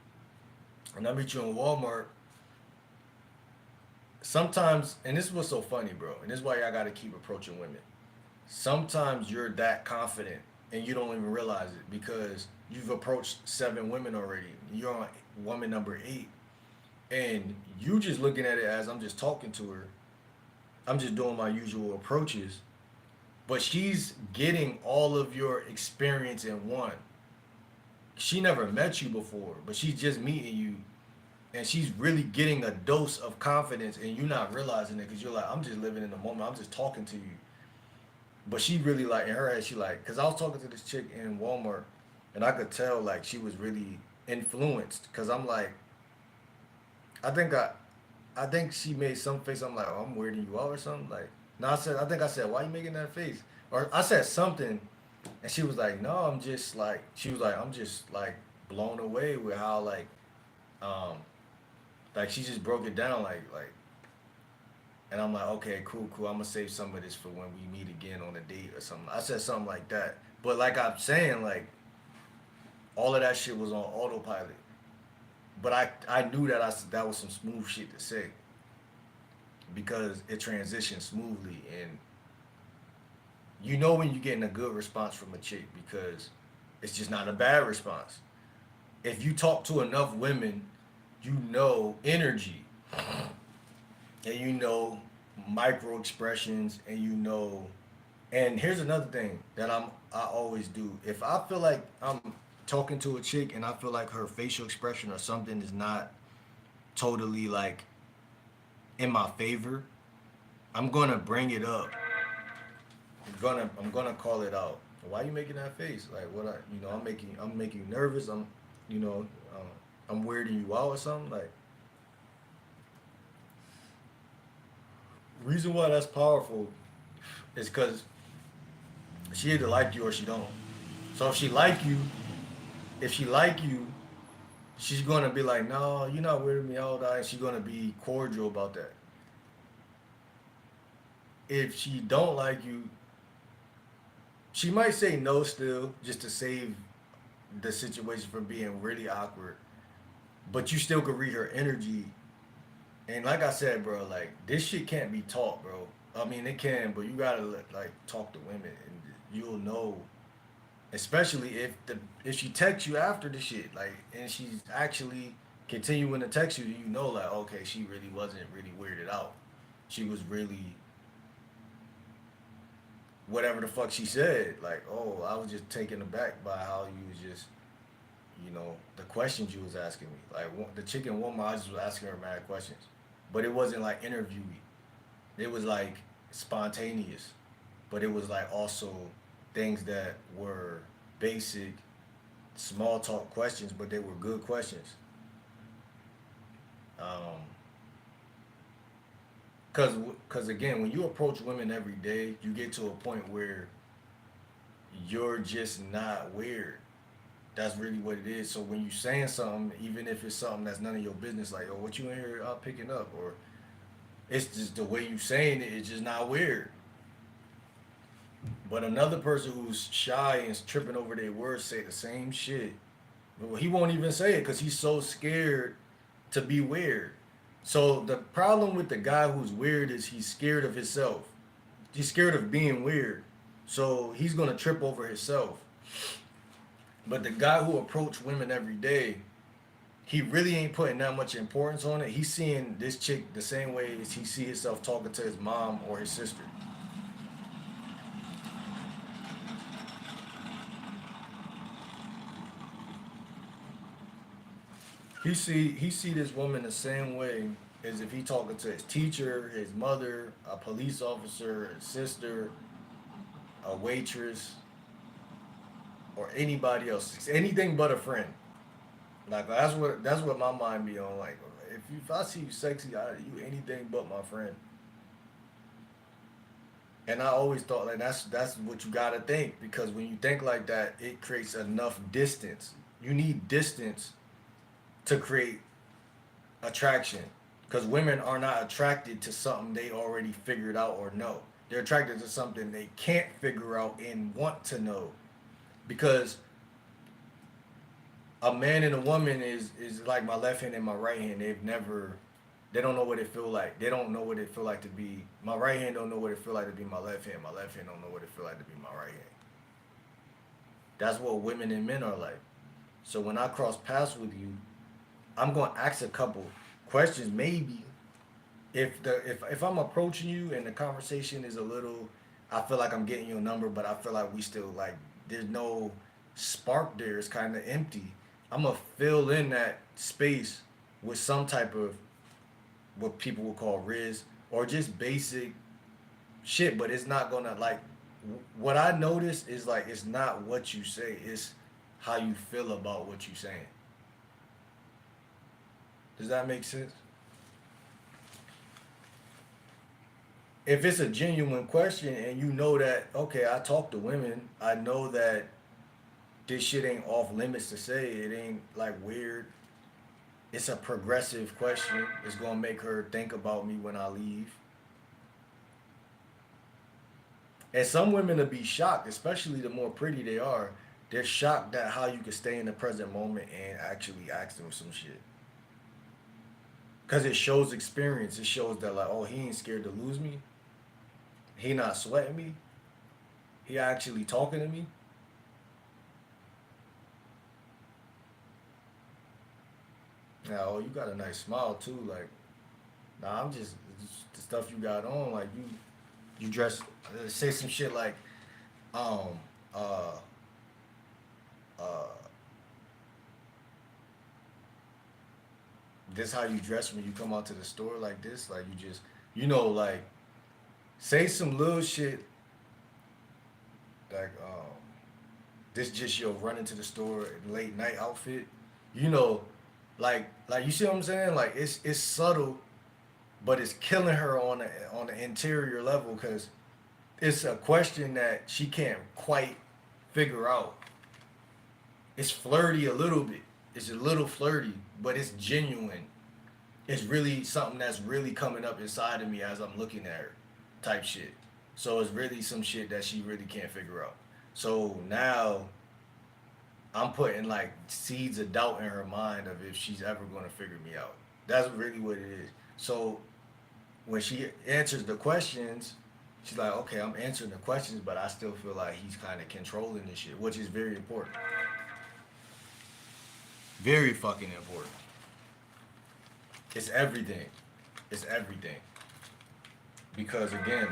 and I meet you in Walmart, sometimes, and this is what's so funny, bro, and this is why I got to keep approaching women. Sometimes you're that confident and you don't even realize it because you've approached 7 women already. You're on woman number 8, and you just looking at it as I'm just talking to her. I'm just doing my usual approaches, but she's getting all of your experience in one. She never met you before, but she's just meeting you, and she's really getting a dose of confidence, and you're not realizing it because you're like, I'm just living in the moment. I'm just talking to you, but she really like in her head, she like, because I was talking to this chick in Walmart, and I could tell like she was really influenced because I'm like, I think I, I think she made some face. I'm like, oh, I'm weirding you out or something. Like, no, I think I said, why you making that face? Or I said something, and she was like, no, I'm just like, she was like, I'm just like blown away with how like Um, like she just broke it down like, and I'm like, okay, cool, cool. I'm gonna save some of this for when we meet again on a date or something. I said something like that. But like I'm saying, like all of that shit was on autopilot. But I knew that that was some smooth shit to say because it transitioned smoothly, and you know when you're getting a good response from a chick because it's just not a bad response. If you talk to enough women, you know energy, and you know micro expressions, and you know. And here's another thing that I always do. If I feel like I'm talking to a chick and I feel like her facial expression or something is not totally like in my favor, I'm gonna bring it up. I'm gonna call it out. Why are you making that face? Like what I'm making you nervous. You know, I'm weirding you out or something. Like reason why that's powerful is because she either like you or she don't. So if she like you, she's gonna be like, no, you're not weirding me out, and she's gonna be cordial about that. If she don't like you, she might say no still, just to save the situation from being really awkward. But you still could read her energy. And like I said, bro, like this shit can't be taught, bro. I mean, it can, but you gotta like talk to women, and you'll know. Especially if she texts you after the shit, like, and she's actually continuing to text you, you know, like, okay, she really wasn't really weirded out. She was really whatever the fuck she said. Like, oh, I was just taken aback by how you was just, the questions you was asking me. Like the chicken woman, I just was asking her mad questions, but it wasn't like interviewee. It was like spontaneous, but it was like also things that were basic small talk questions, but they were good questions. Um, cause again, when you approach women every day, you get to a point where you're just not weird. That's really what it is. So when you saying something, even if it's something that's none of your business, like, oh, what you in here picking up, or it's just the way you saying it, it's just not weird. But another person who's shy and is tripping over their words say the same shit. Well, he won't even say it because he's so scared to be weird. So the problem with the guy who's weird is he's scared of himself. He's scared of being weird. So he's gonna trip over himself. But the guy who approach women every day, he really ain't putting that much importance on it. He's seeing this chick the same way as he see himself talking to his mom or his sister. He see this woman the same way as if he talking to his teacher, his mother, a police officer, his sister, a waitress, or anybody else. It's anything but a friend. Like that's what my mind be on. Like if I see you sexy, you anything but my friend. And I always thought like that's what you gotta think because when you think like that, it creates enough distance. You need distance to create attraction because women are not attracted to something they already figured out or know. They're attracted to something they can't figure out and want to know because a man and a woman is like my left hand and my right hand. They don't know what it feel like. They don't know what it feel like to be my right hand. Don't know what it feel like to be my left hand. My left hand don't know what it feel like to be my right hand. That's what women and men are like. So when I cross paths with you, I'm gonna ask a couple questions. Maybe if I'm approaching you and the conversation is a little, I feel like I'm getting your number, but I feel like we still like there's no spark there. It's kind of empty. I'm gonna fill in that space with some type of what people would call riz or just basic shit. But it's not gonna like what I notice is like it's not what you say. It's how you feel about what you're saying. Does that make sense? If it's a genuine question and you know that okay, I talk to women, I know that this shit ain't off limits to say. It ain't like weird. It's a progressive question. It's gonna make her think about me when I leave. And some women will be shocked, especially the more pretty they are. They're shocked at how you can stay in the present moment and actually ask them some shit. Cause it shows experience. It shows that like, oh, he ain't scared to lose me. He not sweating me. He actually talking to me. Now, oh, you got a nice smile too. Like, nah, I'm just the stuff you got on. Like you dress. Say some shit like, um, uh, uh, this how you dress when you come out to the store like this. Like you just, like say some little shit like, this just your running to the store late night outfit. You know, like you see what I'm saying? Like it's subtle, but it's killing her on the interior level because it's a question that she can't quite figure out. It's flirty a little bit. It's a little flirty, but it's genuine. It's really something that's really coming up inside of me as I'm looking at her, type shit. So it's really some shit that she really can't figure out. So now I'm putting like seeds of doubt in her mind of if she's ever going to figure me out. That's really what it is. So when she answers the questions, she's like, okay, I'm answering the questions, but I still feel like he's kind of controlling this shit, which is very important. Very fucking important. It's everything. It's everything. Because again,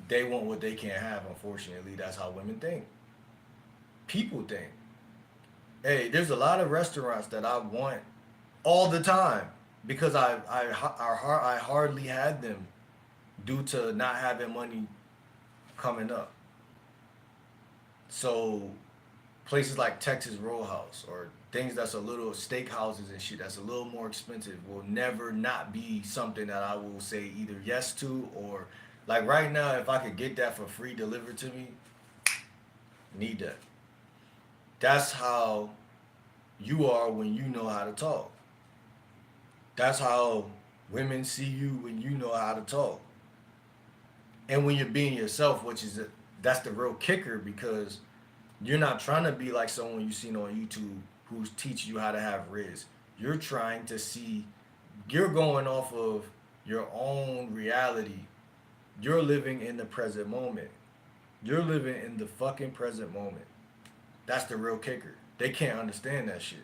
they want what they can't have, unfortunately. That's how women think. People think. Hey, there's a lot of restaurants that I want all the time because I hardly had them due to not having money coming up. So places like Texas Roadhouse or things that's a little steakhouses and shit that's a little more expensive will never not be something that I will say either yes to or like right now if I could get that for free delivered to me, need that. That's how you are when you know how to talk. That's how women see you when you know how to talk. And when you're being yourself, that's the real kicker because you're not trying to be like someone you've seen on YouTube who's teaching you how to have riz. You're trying to see, you're going off of your own reality. You're living in the present moment. You're living in the fucking present moment. That's the real kicker. They can't understand that shit.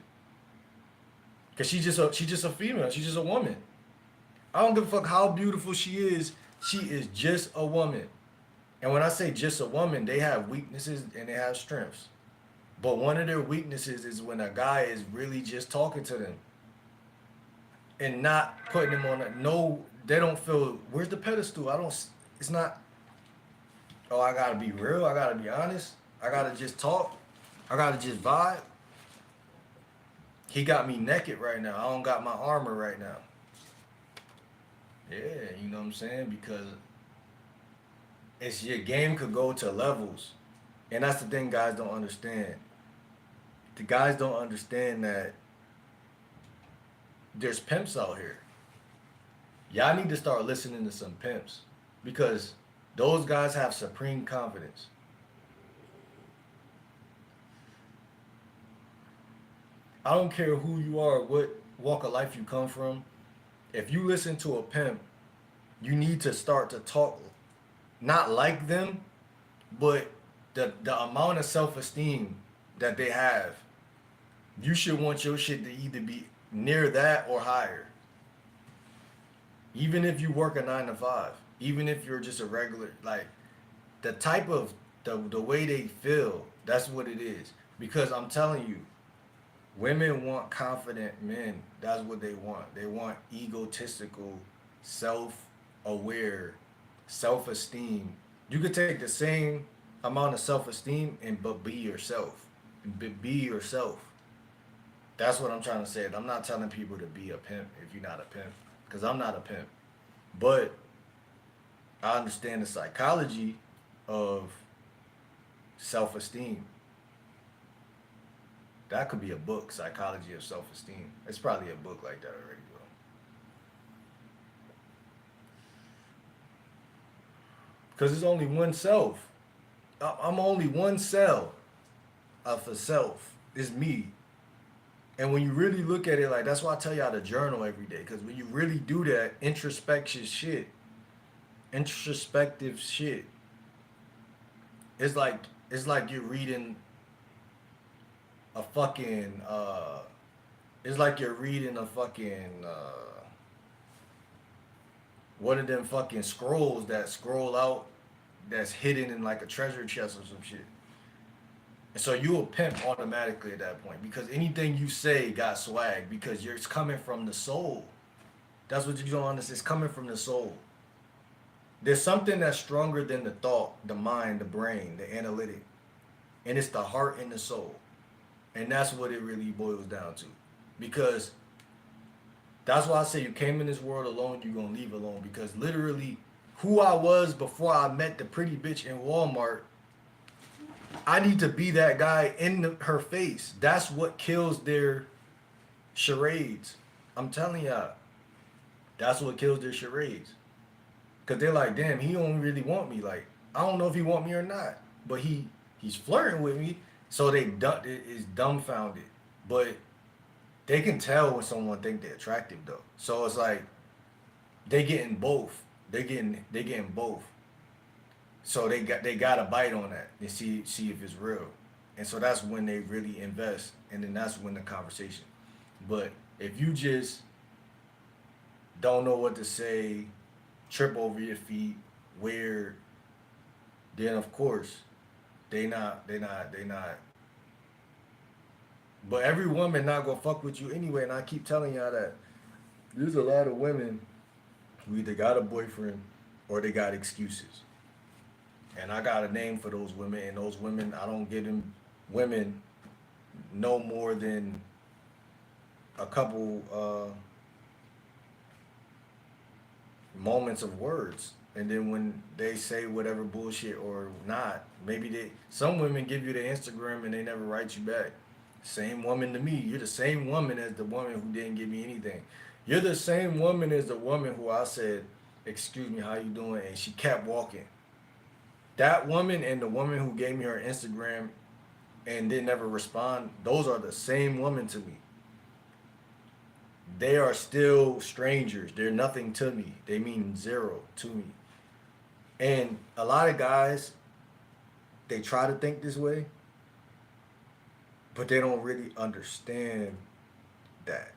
Cause she's just a female. She's just a woman. I don't give a fuck how beautiful she is. She is just a woman. And when I say just a woman, they have weaknesses and they have strengths. But one of their weaknesses is when a guy is really just talking to them and not putting them on a no. They don't feel where's the pedestal. I don't. It's not. Oh, I gotta be real. I gotta be honest. I gotta just talk. I gotta just vibe. He got me naked right now. I don't got my armor right now. Yeah, you know what I'm saying? Because it's your game could go to levels. And that's the thing guys don't understand. The guys don't understand that there's pimps out here. Y'all need to start listening to some pimps because those guys have supreme confidence. I don't care who you are, what walk of life you come from. If you listen to a pimp, you need to start to talk not like them, but the amount of self esteem that they have, you should want your shit to either be near that or higher. Even if you work a 9 to 5, even if you're just a regular, like the type of the way they feel, that's what it is. Because I'm telling you, women want confident men. That's what they want. They want egotistical, self-aware, self-esteem. You could take the same amount of self-esteem and but be yourself. Be yourself. That's what I'm trying to say. I'm not telling people to be a pimp if you're not a pimp, because I'm not a pimp. But I understand the psychology of self-esteem. That could be a book, Psychology of Self-Esteem. It's probably a book like that already, bro. Because it's only one self. I'm only one cell of a self. It's me. And when you really look at it, like that's why I tell y'all to journal every day. Because when you really do that introspective shit, it's like you're reading a fucking it's like you're reading a fucking one of them fucking scrolls that scroll out that's hidden in like a treasure chest or some shit. And so you a pimp automatically at that point because anything you say got swag because it's coming from the soul. That's what you don't understand. It's coming from the soul. There's something that's stronger than the thought, the mind, the brain, the analytic. And it's the heart and the soul. And that's what it really boils down to. Because that's why I say you came in this world alone, you're going to leave alone. Because literally, who I was before I met the pretty bitch in Walmart, I need to be that guy in her face. That's what kills their charades. I'm telling y'all. That's what kills their charades. Because they're like, damn, he don't really want me. Like, I don't know if he want me or not. But he's flirting with me. So it's dumbfounded. But they can tell when someone think they're attractive though. So it's like they getting both. They getting both. So they got a bite on that. They see if it's real. And so that's when they really invest. And then that's when the conversation. But if you just don't know what to say, trip over your feet, weird, then of course they not. But every woman not gonna fuck with you anyway, and I keep telling y'all that there's a lot of women who either got a boyfriend or they got excuses. And I got a name for those women, and those women I don't give them women no more than a couple moments of words. And then when they say whatever bullshit or not, maybe some women give you their Instagram and they never write you back. Same woman to me. You're the same woman as the woman who didn't give me anything. You're the same woman as the woman who I said, "Excuse me, how you doing?" and she kept walking. That woman and the woman who gave me her Instagram and didn't ever respond, those are the same woman to me. They are still strangers. They're nothing to me. They mean zero to me. And a lot of guys, they try to think this way, but they don't really understand that.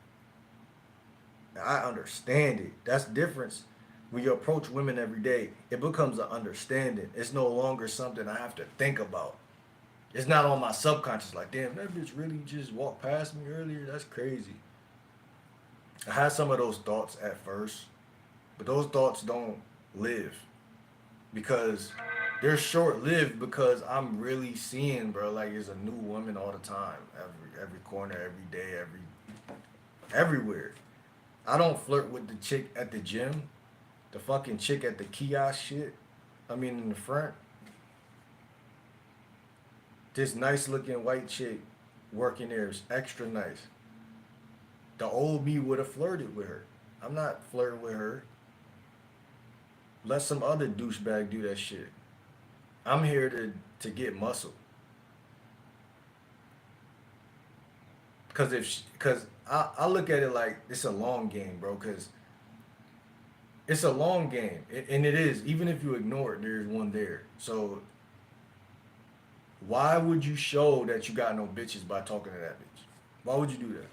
Now, I understand it. That's the difference. When you approach women every day, it becomes an understanding. It's no longer something I have to think about. It's not on my subconscious like, damn, that bitch really just walked past me earlier. That's crazy. I had some of those thoughts at first, but those thoughts don't live because they're short-lived because I'm really seeing, bro, like there's a new woman all the time, every corner, every day, everywhere. I don't flirt with the chick at the gym, the fucking chick at the kiosk shit. I mean, in the front, this nice-looking white chick working there is extra nice. The old me would have flirted with her. I'm not flirting with her. Let some other douchebag do that shit. I'm here to get muscle. Cause I look at it like it's a long game, bro. Cause it's a long game, and it is. Even if you ignore it, there's one there. So why would you show that you got no bitches by talking to that bitch? Why would you do that?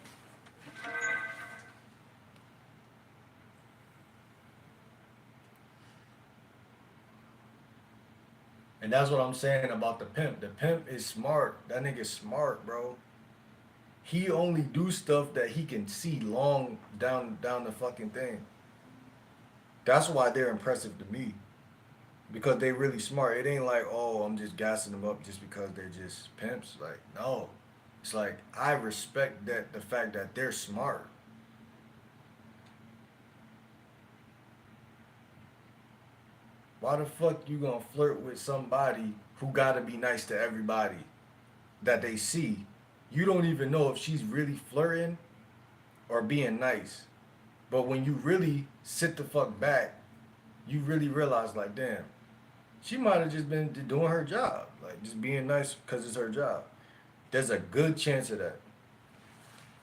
And that's what I'm saying about the pimp. The pimp is smart. That nigga's smart, bro. He only do stuff that he can see long down the fucking thing. That's why they're impressive to me. Because they really smart. It ain't like, oh, I'm just gassing them up just because they're just pimps. Like, no. It's like I respect that the fact that they're smart. Why the fuck you gonna flirt with somebody who gotta be nice to everybody that they see? you don't even know if she's really flirting or being nice. But when you really sit the fuck back, you really realize, like, damn, she might have just been doing her job, like just being nice because it's her job. There's a good chance of that.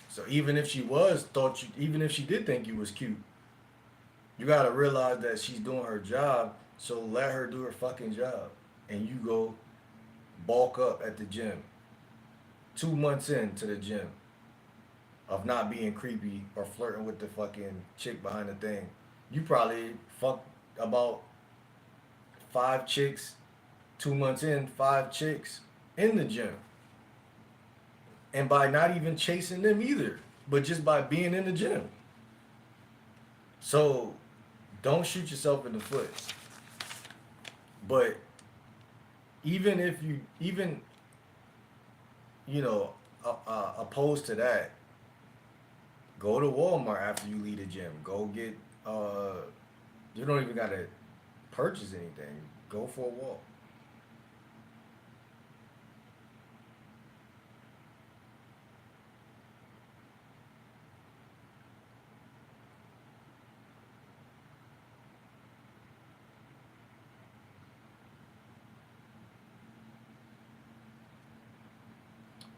So even if she was thought you, even if she did think you was cute, you gotta realize that she's doing her job. So let her do her fucking job, and you go bulk up at the gym. 2 months into the gym of not being creepy or flirting with the fucking chick behind the thing, you probably fucked about 5 chicks. 2 months in, 5 chicks in the gym, and by not even chasing them either, but just by being in the gym. So don't shoot yourself in the foot. But even if you even opposed to that, go to Walmart after you leave the gym. Go get you don't even gotta purchase anything. Go for a walk.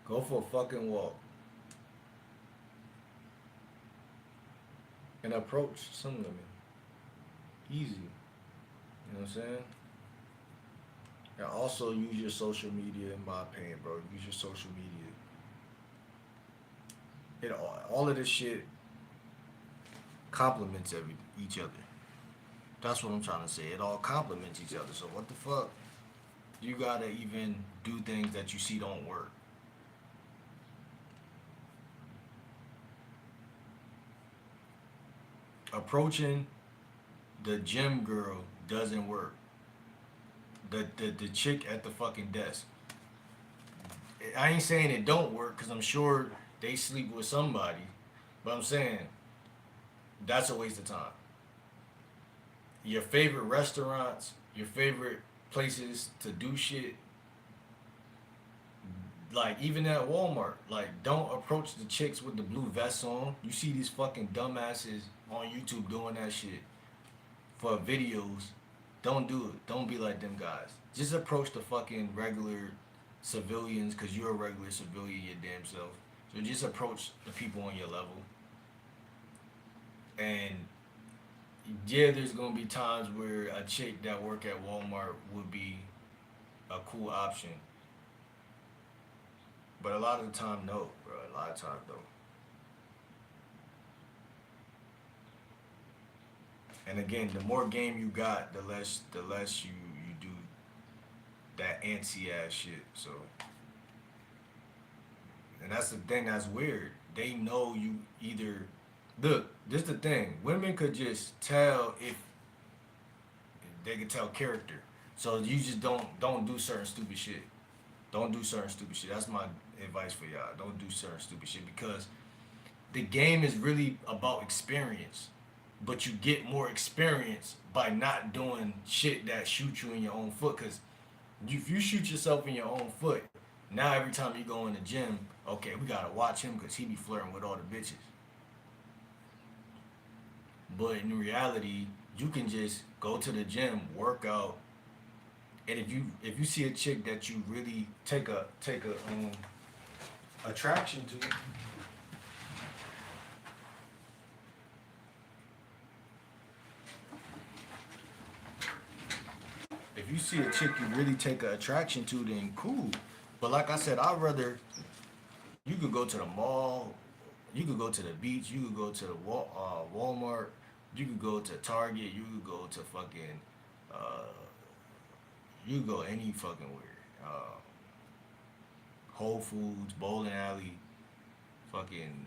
Go for a fucking walk and approach some women. Easy. You know what I'm saying? And also use your social media, in my opinion, bro. Use your social media. All of this shit complements each other. That's what I'm trying to say. It all complements each other. So what the fuck? You gotta even do things that you see don't work. Approaching the gym girl doesn't work. The chick at the fucking desk. I ain't saying it don't work because I'm sure they sleep with somebody, but I'm saying that's a waste of time. Your favorite restaurants, your favorite places to do shit, like even at Walmart, like don't approach the chicks with the blue vests on. You see these fucking dumbasses on YouTube doing that shit for videos. Don't do it. Don't be like them guys. Just approach the fucking regular civilians because you're a regular civilian your damn self. So just approach the people on your level. And yeah, there's gonna be times where a chick that work at Walmart would be a cool option. But a lot of the time, no, bro. A lot of times, though. And again, the more game you got, the less you do that antsy ass shit. So, and that's the thing that's weird. They know you either. Look, this the thing. Women could just tell if they could tell character. So you just don't do certain stupid shit. Don't do certain stupid shit. That's my advice for y'all. Don't do certain stupid shit because the game is really about experience. But you get more experience by not doing shit that shoot you in your own foot. Cause if you shoot yourself in your own foot, now every time you go in the gym, okay, we gotta watch him because he be flirting with all the bitches. But in reality, you can just go to the gym, work out, and if you see a chick that you really take a attraction to, if you see a chick you really take an attraction to, then cool. But like I said, I'd rather you could go to the mall, you could go to the beach, you could go to the Walmart, you could go to Target, you could go to fucking, uh, you could go any fucking where, Whole Foods, bowling alley, fucking,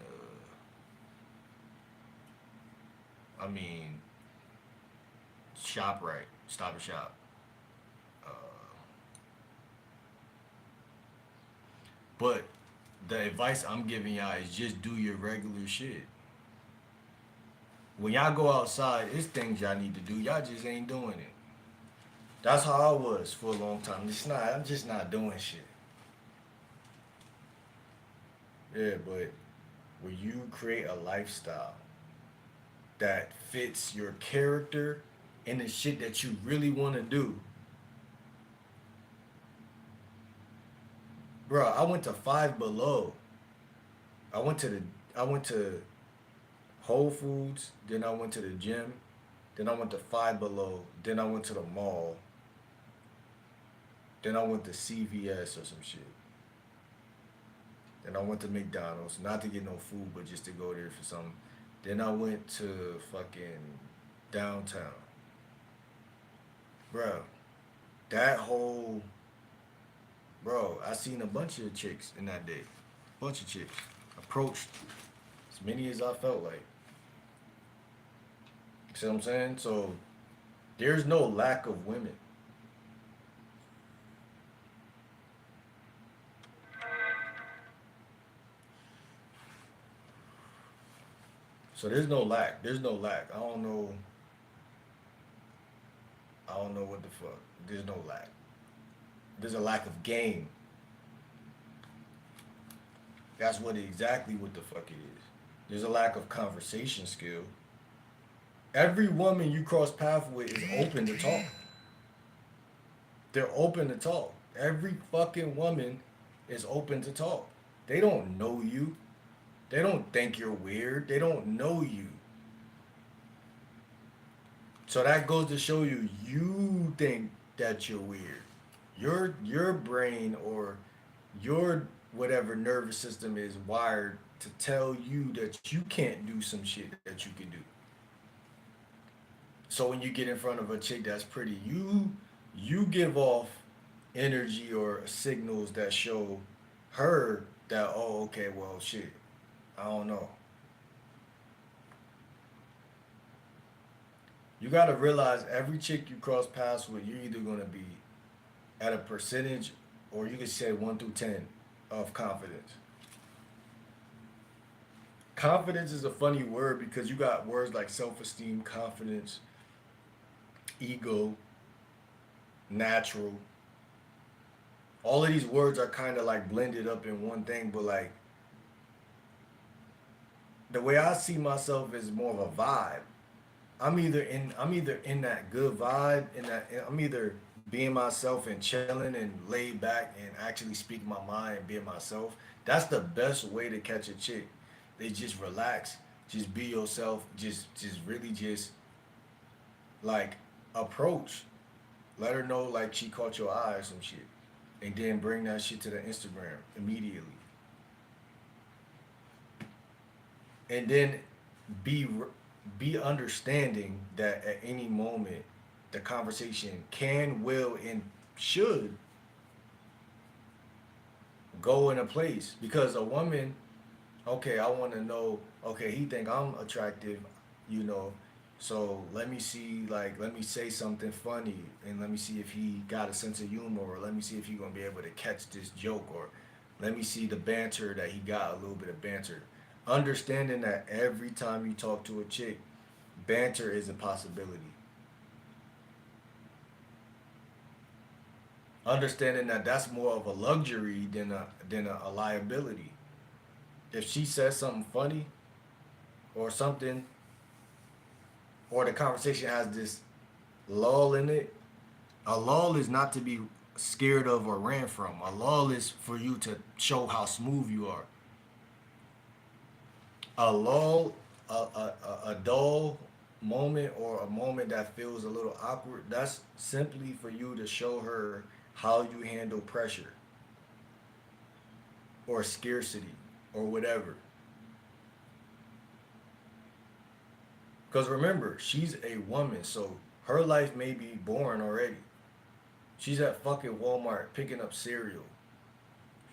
I mean, shop right, stop and shop. Uh, but the advice I'm giving y'all is just do your regular shit. When y'all go outside, it's things y'all need to do. Y'all just ain't doing it. That's how I was for a long time. I'm just not doing shit. Yeah, but when you create a lifestyle that fits your character and the shit that you really want to do, bro. I went to Five Below. I went to the I went to Whole Foods, then I went to the gym, then I went to Five Below, then I went to the mall, then I went to CVS or some shit. Then I went to McDonald's, not to get no food, but just to go there for something. Then I went to fucking downtown. Bro, that whole, bro, I seen a bunch of chicks in that day. Bunch of chicks. Approached as many as I felt like. You see what I'm saying? So there's no lack of women. So there's no lack. There's no lack. I don't know. I don't know what the fuck. There's no lack. There's a lack of game. That's what exactly what the fuck it is. There's a lack of conversation skill. Every woman you cross paths with is open to talk. They're open to talk. Every fucking woman is open to talk. They don't know you. They don't think you're weird. They don't know you. So that goes to show you you think that you're weird. Your brain or your whatever nervous system is wired to tell you that you can't do some shit that you can do. So when you get in front of a chick that's pretty, you give off energy or signals that show her that, oh, okay, well shit, I don't know. You gotta realize every chick you cross paths with, you're either gonna be at a percentage, or you could say 1 through 10 of confidence. Confidence is a funny word because you got words like self-esteem, confidence, ego, natural. All of these words are kind of like blended up in one thing, but like the way I see myself is more of a vibe. I'm either in that good vibe, in that I'm either being myself and chilling and laid back and actually speaking my mind and being myself. That's the best way to catch a chick. They just relax, just be yourself, just really just like approach. Let her know like she caught your eye or some shit. And then bring that shit to the Instagram immediately. And then be be understanding that at any moment the conversation can, will, and should go in a place because a woman, okay, I want to know, okay, he think I'm attractive, you know, so let me see, like, let me say something funny and let me see if he got a sense of humor, or let me see if he gonna be able to catch this joke, or let me see the banter that he got, a little bit of banter. Understanding that every time you talk to a chick, banter is a possibility. Understanding that that's more of a luxury than a liability. If she says something funny or something, or the conversation has this lull in it, a lull is not to be scared of or ran from. A lull is for you to show how smooth you are. A lull, a dull moment, or a moment that feels a little awkward, that's simply for you to show her how you handle pressure or scarcity or whatever. Because remember, she's a woman, so her life may be boring already. She's at fucking Walmart picking up cereal.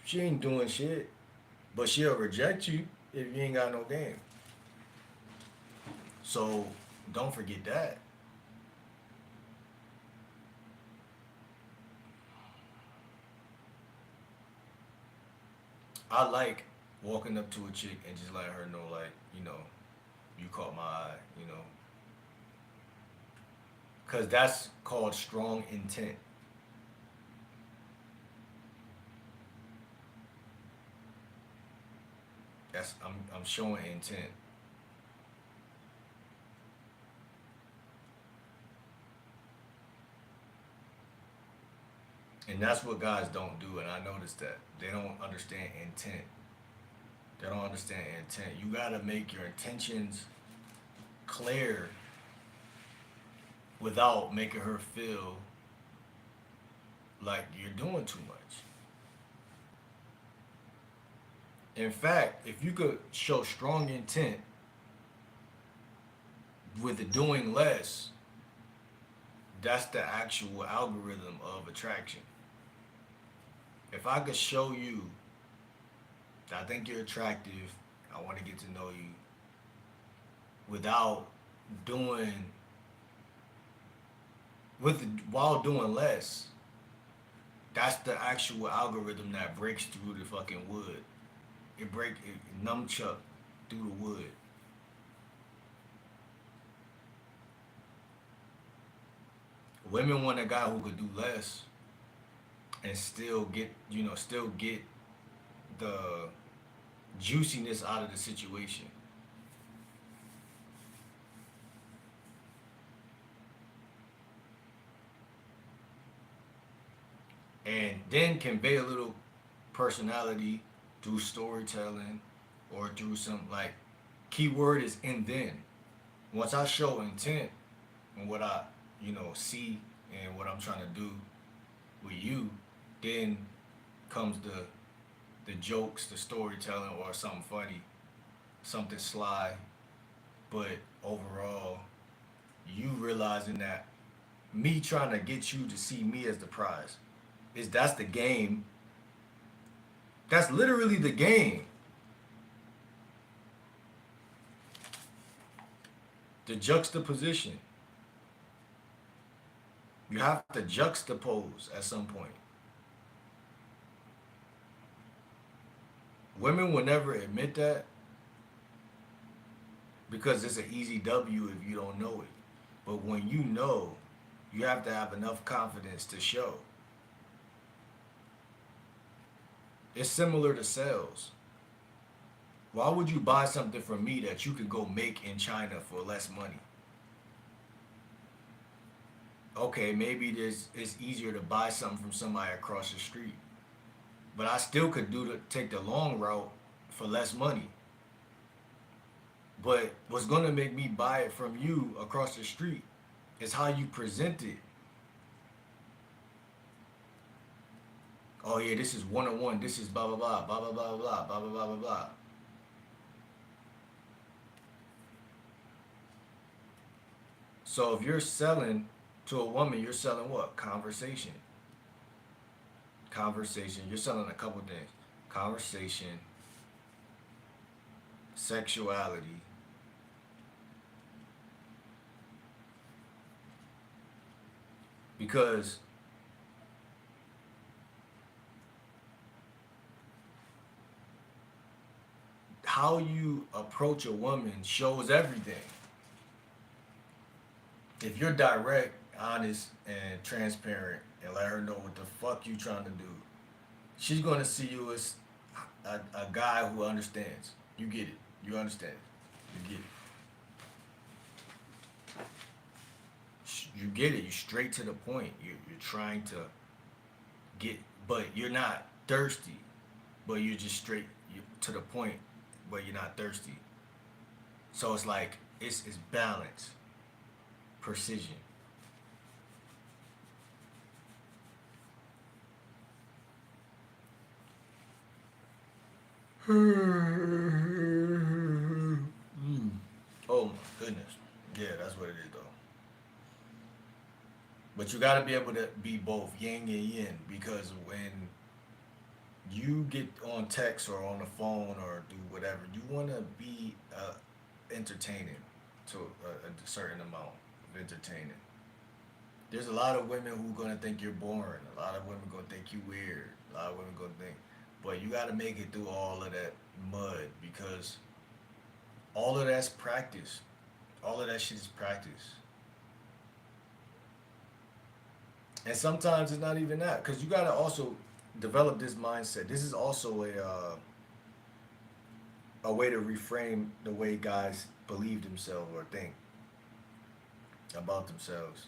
She ain't doing shit, but she'll reject you if you ain't got no game. So don't forget that. I like walking up to a chick and just letting her know, like, you caught my eye, because that's called strong intent. I'm showing intent. And that's what guys don't do, and I noticed that. They don't understand intent. They don't understand intent. You gotta make your intentions clear without making her feel like you're doing too much. In fact, if you could show strong intent with the doing less, that's the actual algorithm of attraction. If I could show you that I think you're attractive, I want to get to know you without doing with while doing less, that's the actual algorithm that breaks through the fucking wood. It nunchuck through the wood. Women want a guy who could do less and still get the juiciness out of the situation. And then convey a little personality through storytelling or through some like keyword is in then. Once I show intent and what I, see and what I'm trying to do with you, then comes the jokes, the storytelling or something funny, something sly, but overall you realizing that me trying to get you to see me as the prize is that's the game. That's literally the game. The juxtaposition. You have to juxtapose at some point. Women will never admit that because it's an easy W if you don't know it. But when you know, you have to have enough confidence to show. It's similar to sales. Why would you buy something from me that you could go make in China for less money? Okay, maybe it's easier to buy something from somebody across the street, but I still could take the long route for less money. But what's gonna make me buy it from you across the street is how you present it. Oh yeah, this is 101. This is blah blah blah blah blah blah blah blah blah blah blah blah. So if you're selling to a woman, you're selling what? Conversation. Conversation. You're selling a couple things. Conversation, sexuality, because how you approach a woman shows everything. If you're direct, honest, and transparent, and let her know what the fuck you trying to do, she's gonna see you as a guy who understands. You get it. You understand. You get it. You get it. You're straight to the point. You're trying to get, but you're not thirsty. But you're just straight to the point, but you're not thirsty. So it's like it's balance, precision. Oh my goodness. Yeah, that's what it is though. But you gotta be able to be both yin and yin because when you get on text or on the phone or do whatever, you wanna be entertaining to a certain amount of entertaining. There's a lot of women who gonna think you're boring. A lot of women gonna think you weird. A lot of women gonna think, but you gotta make it through all of that mud because all of that's practice. All of that shit is practice. And sometimes it's not even that because you gotta also develop this mindset. This is also a way to reframe the way guys believe themselves or think about themselves.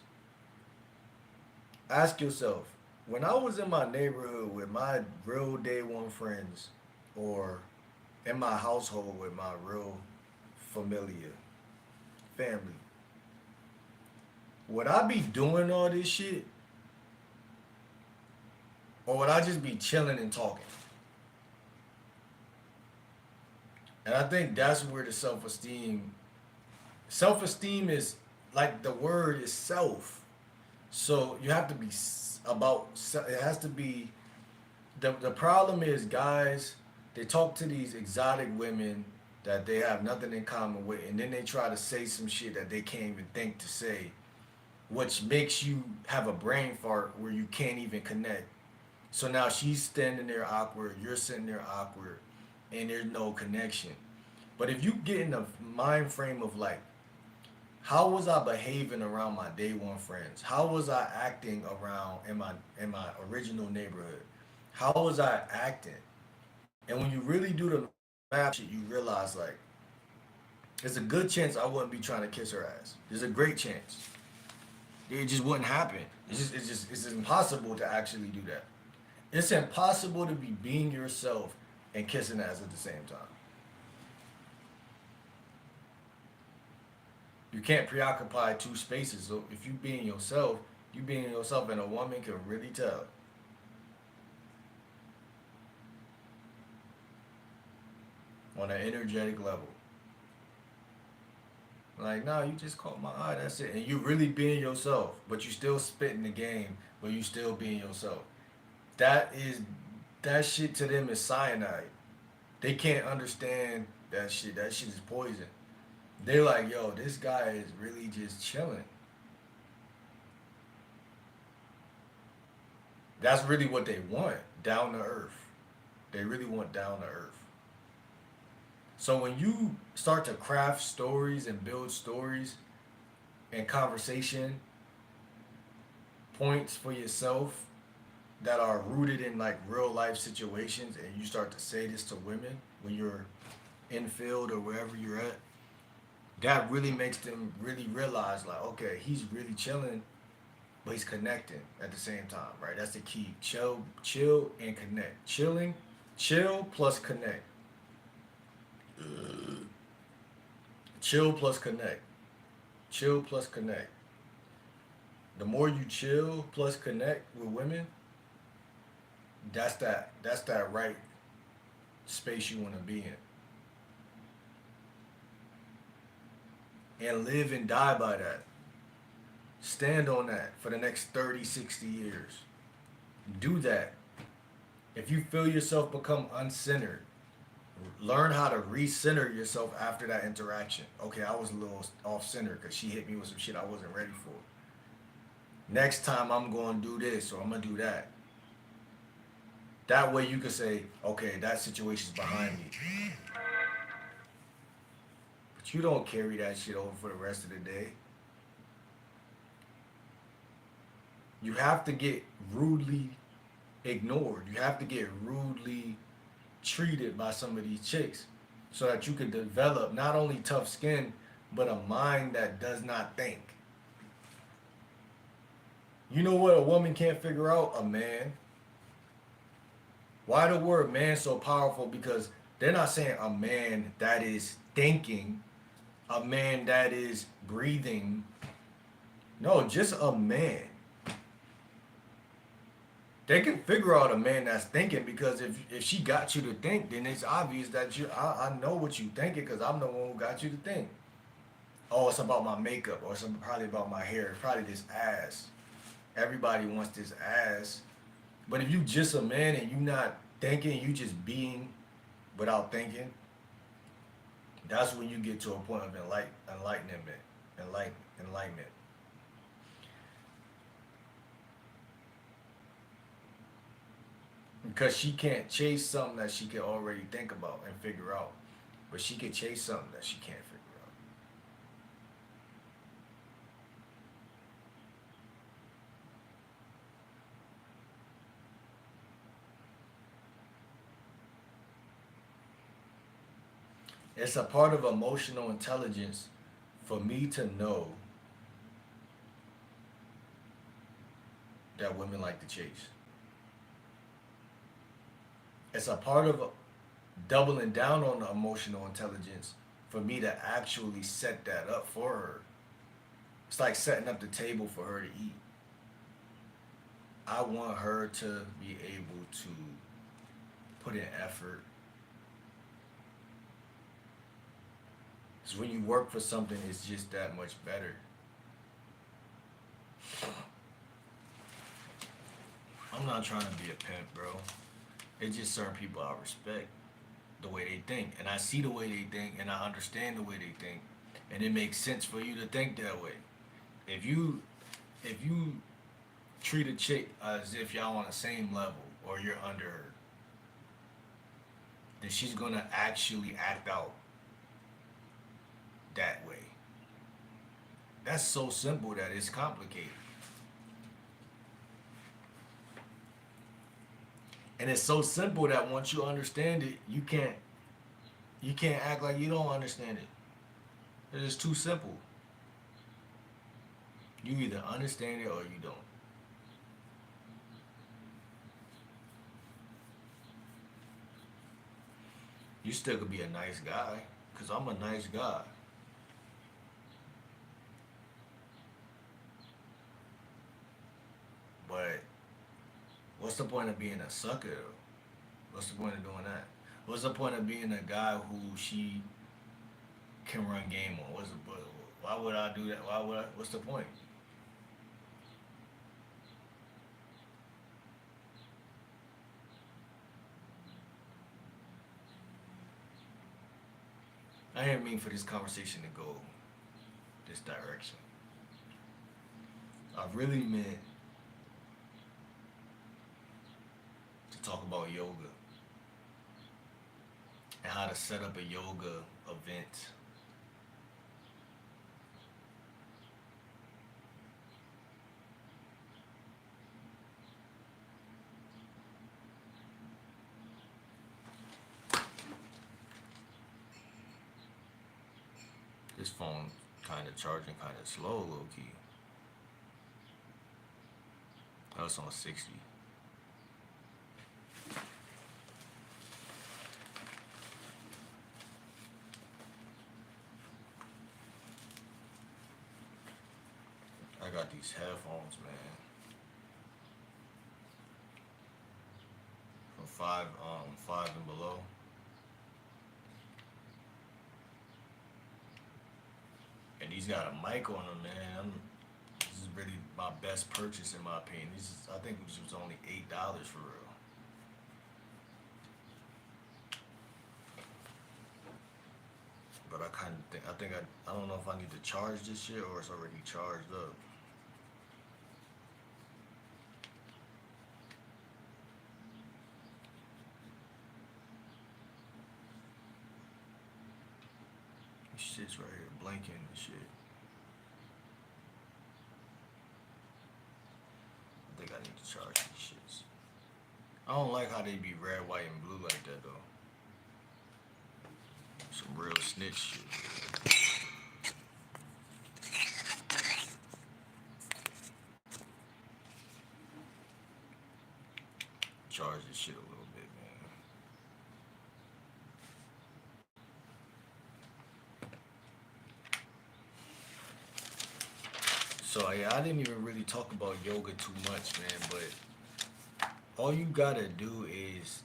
Ask yourself, when I was in my neighborhood with my real day one friends, or in my household with my real familiar family, would I be doing all this shit, or would I just be chilling and talking? And I think that's where the self esteem is, like the word is self. So you have to be about, it has to be, the problem is guys, they talk to these exotic women that they have nothing in common with, and then they try to say some shit that they can't even think to say, which makes you have a brain fart where you can't even connect. So now she's standing there awkward, you're sitting there awkward, and there's no connection. But if you get in the mind frame of like, how was I behaving around my day one friends? How was I acting around in my original neighborhood? How was I acting? And when you really do the math, you realize like there's a good chance I wouldn't be trying to kiss her ass. There's a great chance. It just wouldn't happen. It's impossible to actually do that. It's impossible to be being yourself and kissing ass at the same time. You can't preoccupy two spaces. So if you being yourself, you being yourself, and a woman can really tell on an energetic level. Like, nah, you just caught my eye. That's it. And you really being yourself, but you still spitting the game, but you still being yourself. That is that shit to them is cyanide. They can't understand that shit. That shit is poison. They're like, yo, this guy is really just chilling. That's really what they want, down to earth. They really want down to earth. So when you start to craft stories and build stories and conversation points for yourself that are rooted in like real life situations, and you start to say this to women when you're in field or wherever you're at, that really makes them really realize like, okay, he's really chilling, but he's connecting at the same time, right? That's the key. Chill and connect. Chill plus connect. Chill plus connect. Chill plus connect. The more you chill plus connect with women, that's that right space you want to be in. And live and die by that. Stand on that for the next 30, 60 years. Do that. If you feel yourself become uncentered, learn how to recenter yourself after that interaction. Okay, I was a little off center because she hit me with some shit I wasn't ready for. Next time I'm going to do this or I'm going to do that. That way you can say, okay, that situation's behind me. But you don't carry that shit over for the rest of the day. You have to get rudely ignored. You have to get rudely treated by some of these chicks so that you can develop not only tough skin, but a mind that does not think. You know what a woman can't figure out? A man. Why the word man so powerful? Because they're not saying a man that is thinking, a man that is breathing. No, just a man. They can figure out a man that's thinking, because if she got you to think, then it's obvious that I know what you thinking because I'm the one who got you to think. Oh, it's about my makeup, or it's probably about my hair. It's probably this ass. Everybody wants this ass. But if you just a man and you not thinking, you just being without thinking, that's when you get to a point of enlightenment. Because she can't chase something that she can already think about and figure out. But she can chase something that she can't figure out. It's a part of emotional intelligence for me to know that women like to chase. It's a part of doubling down on the emotional intelligence for me to actually set that up for her. It's like setting up the table for her to eat. I want her to be able to put in effort. Because when you work for something, it's just that much better. I'm not trying to be a pimp, bro. It's just certain people I respect the way they think, and I see the way they think, and I understand the way they think, and it makes sense for you to think that way. If you treat a chick as if y'all on the same level or you're under her, then she's gonna actually act out that way. That's so simple that it's complicated. And it's so simple that once you understand it, you can't act like you don't understand it. It is too simple. You either understand it or you don't. You still could be a nice guy, cause I'm a nice guy. But what's the point of being a sucker though? What's the point of doing that? What's the point of being a guy who she can run game on? Why would I do that? What's the point? I didn't mean for this conversation to go this direction. I really meant to talk about yoga and how to set up a yoga event. This phone kind of charging kind of slow, low key. I was on 60. I got these headphones, man, from five and below, and these got a mic on them, man. This is really my best purchase in my opinion. I think this was only $8 for real. But I kind of think I don't know if I need to charge this shit or it's already charged up. This shit's right here blinking and shit. I think I need to charge these shits. I don't like how they be red, white, and blue like that though. Some real snitch shit. Charge this shit a little bit, man. So yeah, I didn't even really talk about yoga too much, man. But all you gotta do is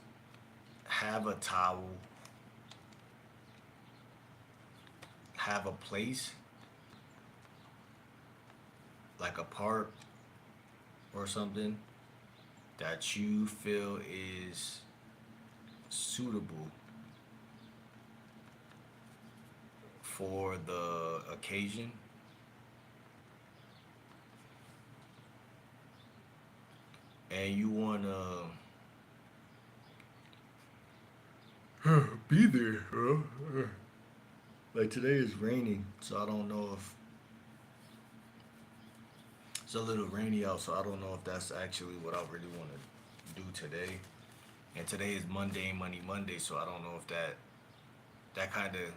have a towel, have a place like a park or something that you feel is suitable for the occasion, and you wanna be there, huh? Like today is raining, so I don't know if it's a little rainy out, so I don't know if that's actually what I really want to do today. And today is Monday, Money Monday, so I don't know if that kind of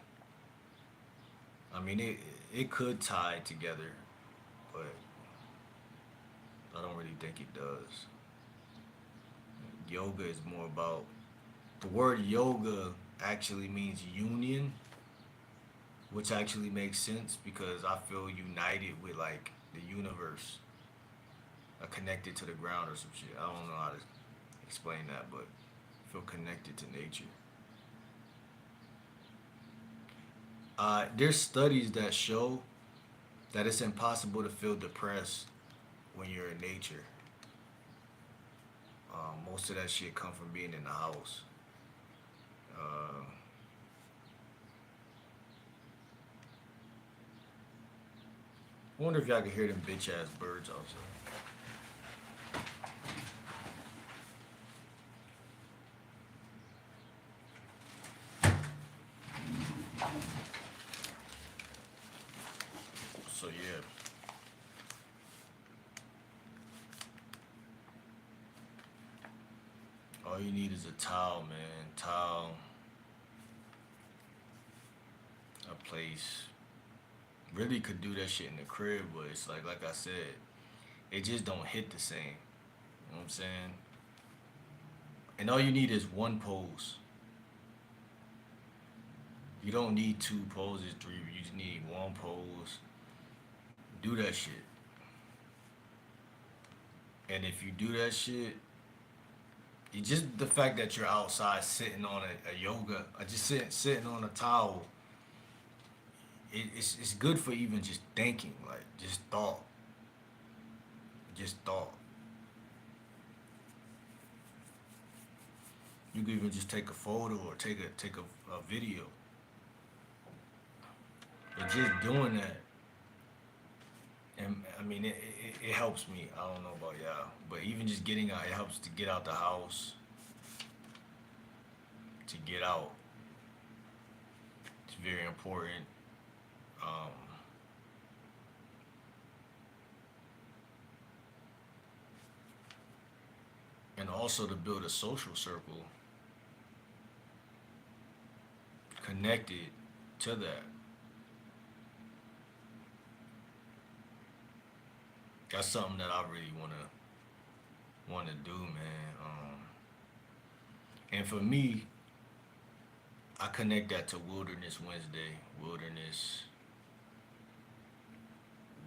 I mean, it could tie together, but I don't really think it does. Yoga is more about the word yoga actually means union, which actually makes sense because I feel united with like the universe, connected to the ground or some shit. I don't know how to explain that, but I feel connected to nature. There's studies that show that it's impossible to feel depressed when you're in nature. Most of that shit come from being in the house. Uh, I wonder if y'all can hear them bitch ass birds outside. So yeah, all you need is a towel, man. Towel, a place. Really could do that shit in the crib, but it's like I said, it just don't hit the same. You know what I'm saying? And all you need is one pose. You don't need two poses, three. You just need one pose. Do that shit. And if you do that shit, you just the fact that you're outside sitting on a yoga, or just sitting on a towel, it's good for even just thinking, like just thought. You could even just take a photo or take a video. But just doing that, and I mean, it helps me. I don't know about y'all, but even just getting out, it helps to get out the house, to get out. It's very important. Um, and also to build a social circle connected to that. That's something that I really wanna do, man. And for me, I connect that to Wilderness Wednesday. Wilderness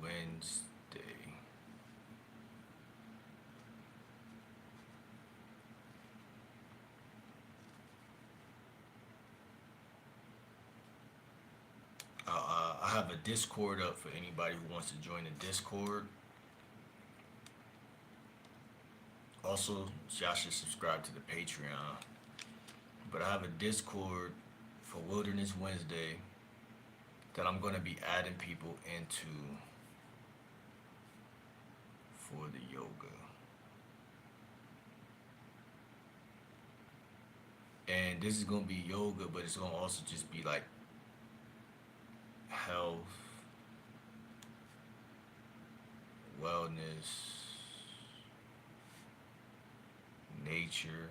Wednesday. I have a Discord up for anybody who wants to join the Discord. Also, y'all should subscribe to the Patreon. But I have a Discord for Wilderness Wednesday that I'm gonna be adding people into for the yoga. And this is gonna be yoga, but it's gonna also just be like health, wellness, nature.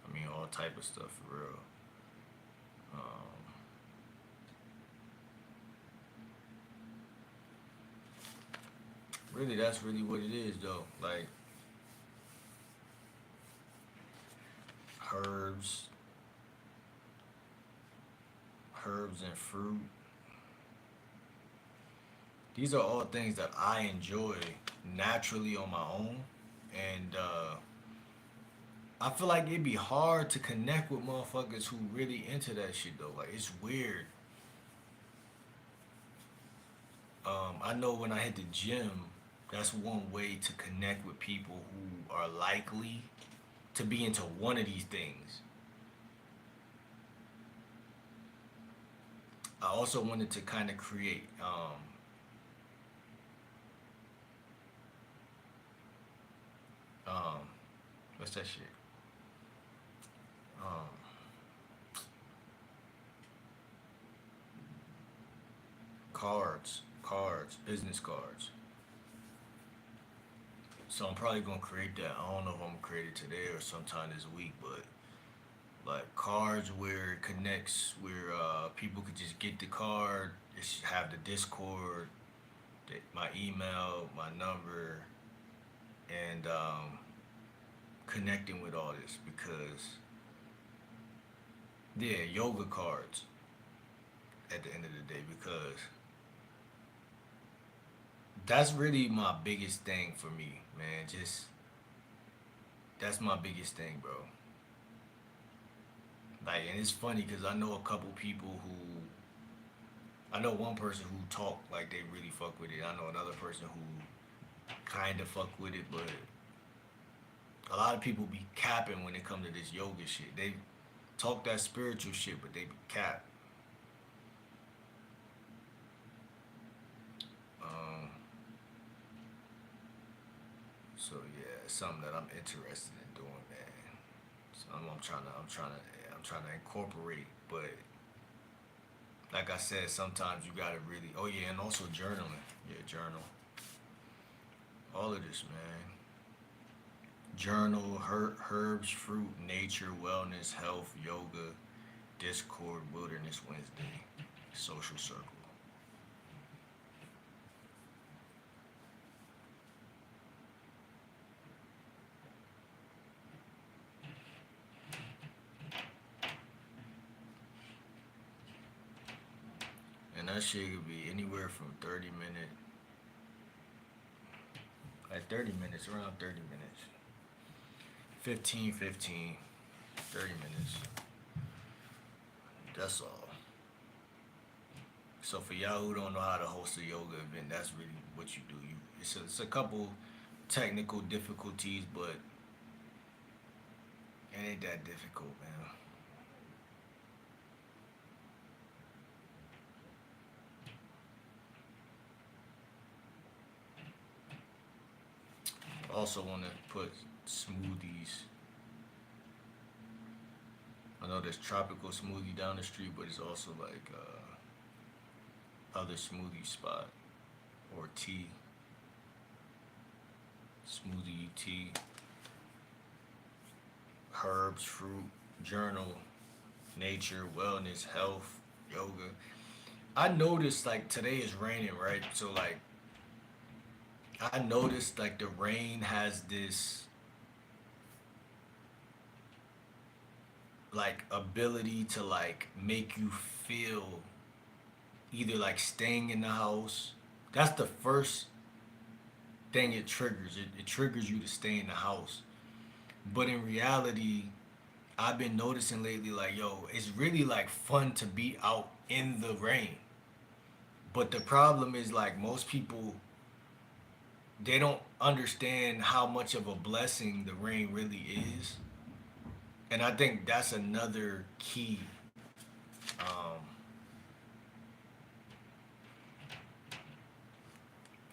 I mean, all type of stuff for real. Um, really, that's really what it is, though. Like herbs, herbs and fruit. These are all things that I enjoy naturally on my own, and I feel like it'd be hard to connect with motherfuckers who really into that shit though. Like it's weird. I know when I hit the gym, that's one way to connect with people who are likely to be into one of these things. I also wanted to kind of create, um, what's that shit? Um, cards, business cards. So I'm probably gonna create that. I don't know if I'm gonna create it today or sometime this week, but like cards where it connects, where people could just get the card. It should have the Discord, my email, my number, and connecting with all this because yeah, yoga cards at the end of the day because that's really my biggest thing for me, man. Just that's my biggest thing, bro. Like, and it's funny because I know a couple people who I know one person who talk like they really fuck with it. I know another person who kind of fuck with it, but a lot of people be capping when it comes to this yoga shit. They talk that spiritual shit, but they be cap. Um, so yeah, it's something that I'm interested in doing, man. So I'm trying to incorporate, but like I said, sometimes you gotta really. Oh yeah, and also journaling. Yeah, journal. All of this, man. Journal, herbs, fruit, nature, wellness, health, yoga, Discord, Wilderness Wednesday, social circle. And that shit could be anywhere from 30 minutes, like 30 minutes, around 30 minutes. 15, 15, 30 minutes. That's all. So for y'all who don't know how to host a yoga event, that's really what you do. It's a couple technical difficulties, but it ain't that difficult, man. Also want to put smoothies. I know there's tropical smoothie down the street, but it's also like other smoothie spot or tea, smoothie tea, herbs, fruit, journal, nature, wellness, health, yoga. I noticed like today is raining, right? So like I noticed like the rain has this like ability to like make you feel either like staying in the house. That's the first thing it triggers. It triggers you to stay in the house. But in reality, I've been noticing lately like, yo, it's really like fun to be out in the rain. But the problem is like most people they don't understand how much of a blessing the rain really is. And I think that's another key. Um,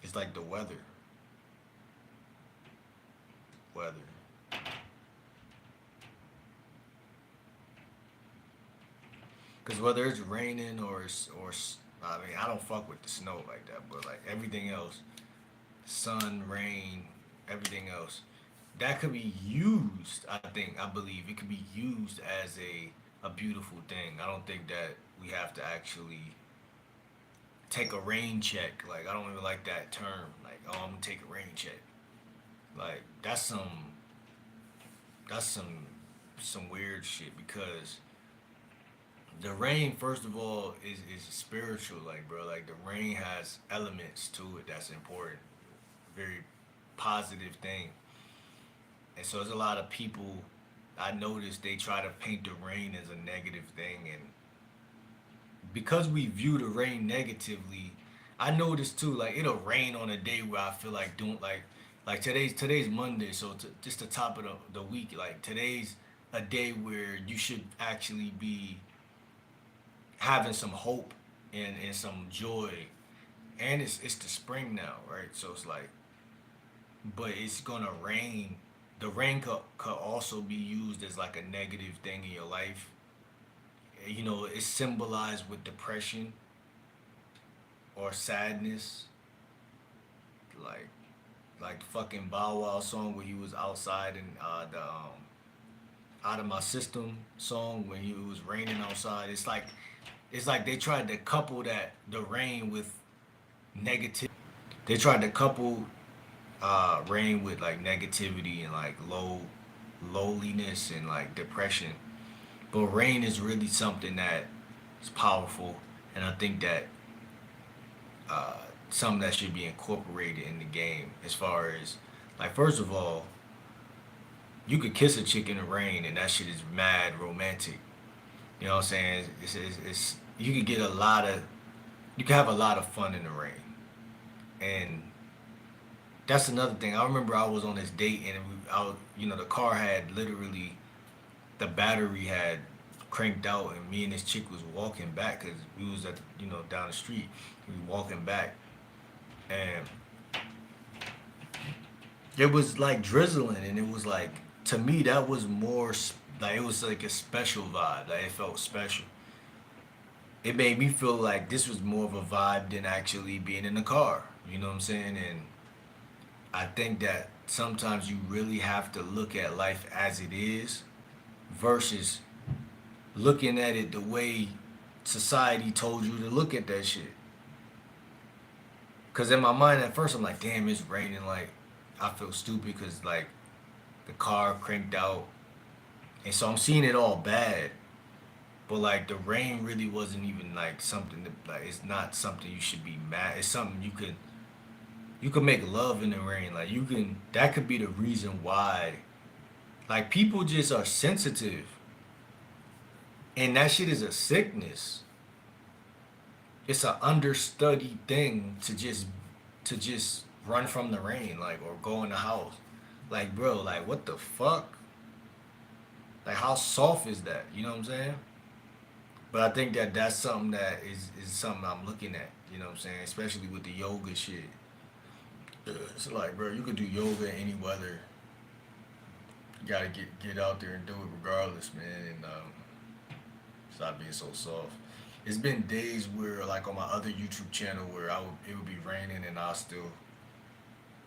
it's like the weather. Because whether it's raining I mean, I don't fuck with the snow like that, but like everything else, sun, rain, everything else, that could be used. I believe it could be used as a beautiful thing. I don't think that we have to actually take a rain check. Like I don't even like that term. Like oh, I'm gonna take a rain check. Like that's some weird shit because the rain first of all is spiritual. Like bro, like the rain has elements to it that's important. Very positive thing. And so there's a lot of people I noticed they try to paint the rain as a negative thing, and because we view the rain negatively, I noticed too. Like it'll rain on a day where I feel like doing like today's Monday, so just the top of the week. Like today's a day where you should actually be having some hope and some joy, and it's the spring now, right? So it's like, but it's gonna rain. The rain could also be used as like a negative thing in your life. You know, it's symbolized with depression or sadness, like like fucking Bow Wow song where he was outside in the Out of My System song when it was raining outside. It's like they tried to couple that the rain with negativity. They tried to couple rain with like negativity and like lowliness and like depression. But rain is really something that is powerful, and I think that uh, something that should be incorporated in the game. As far as like, first of all, you could kiss a chick in the rain, and that shit is mad romantic. You know what I'm saying? It's you could get a lot of you can have a lot of fun in the rain, and that's another thing. I remember I was on this date, and the car had literally the battery had cranked out, and me and this chick was walking back because we was at down the street. We were walking back, and it was like drizzling, and it was like, to me that was more like, it was like a special vibe. Like, it felt special. It made me feel like this was more of a vibe than actually being in the car. You know what I'm saying? And I think that sometimes you really have to look at life as it is versus looking at it the way society told you to look at that shit. Cause in my mind at first I'm like, damn, it's raining. Like, I feel stupid because like the car cranked out, and so I'm seeing it all bad. But like the rain really wasn't even like something that, like, it's not something you should be mad. It's something you could make love in the rain. Like, you can that could be the reason why. Like, people just are sensitive, and that shit is a sickness. It's an understudied thing to just run from the rain, like, or go in the house. Like, bro, like, what the fuck? Like, how soft is that? You know what I'm saying? But I think that that's something that is something I'm looking at. You know what I'm saying? Especially with the yoga shit. It's like, bro, you could do yoga in any weather. You gotta get out there and do it regardless, man, and stop being so soft. It's been days where, like, on my other YouTube channel, where it would be raining and I'll still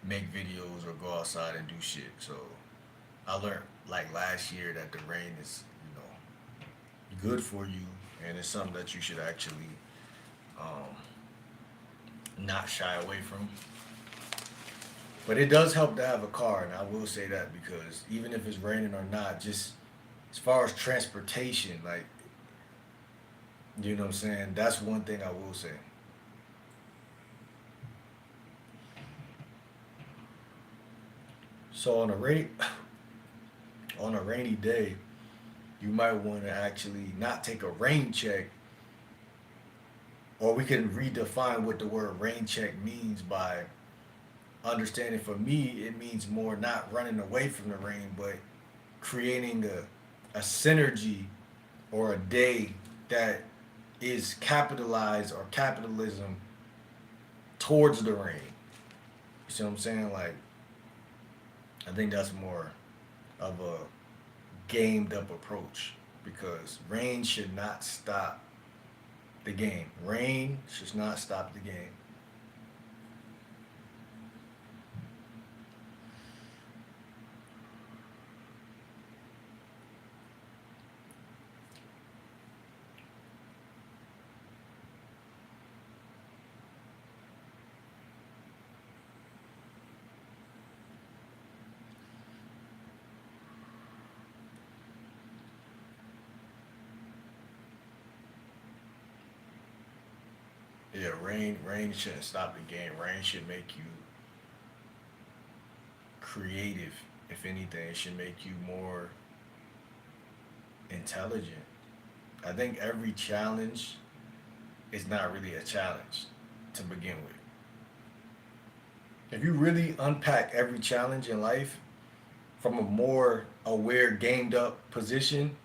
make videos or go outside and do shit. So I learned like last year that the rain is, good for you, and it's something that you should actually um, not shy away from. But it does help to have a car, and I will say that, because even if it's raining or not, just as far as transportation, like, you know what I'm saying, that's one thing I will say. So on a rainy day, you might want to actually not take a rain check, or we can redefine what the word rain check means by understanding. For me, it means more not running away from the rain, but creating a synergy or a day that is capitalized, or capitalism, towards the rain. You see what I'm saying? Like, I think that's more of a gamed up approach, because rain should not stop the game. Rain should not stop the game. Yeah, rain shouldn't stop the game. Rain should make you creative. If anything, it should make you more intelligent. I think every challenge is not really a challenge to begin with. If you really unpack every challenge in life from a more aware, gamed up position,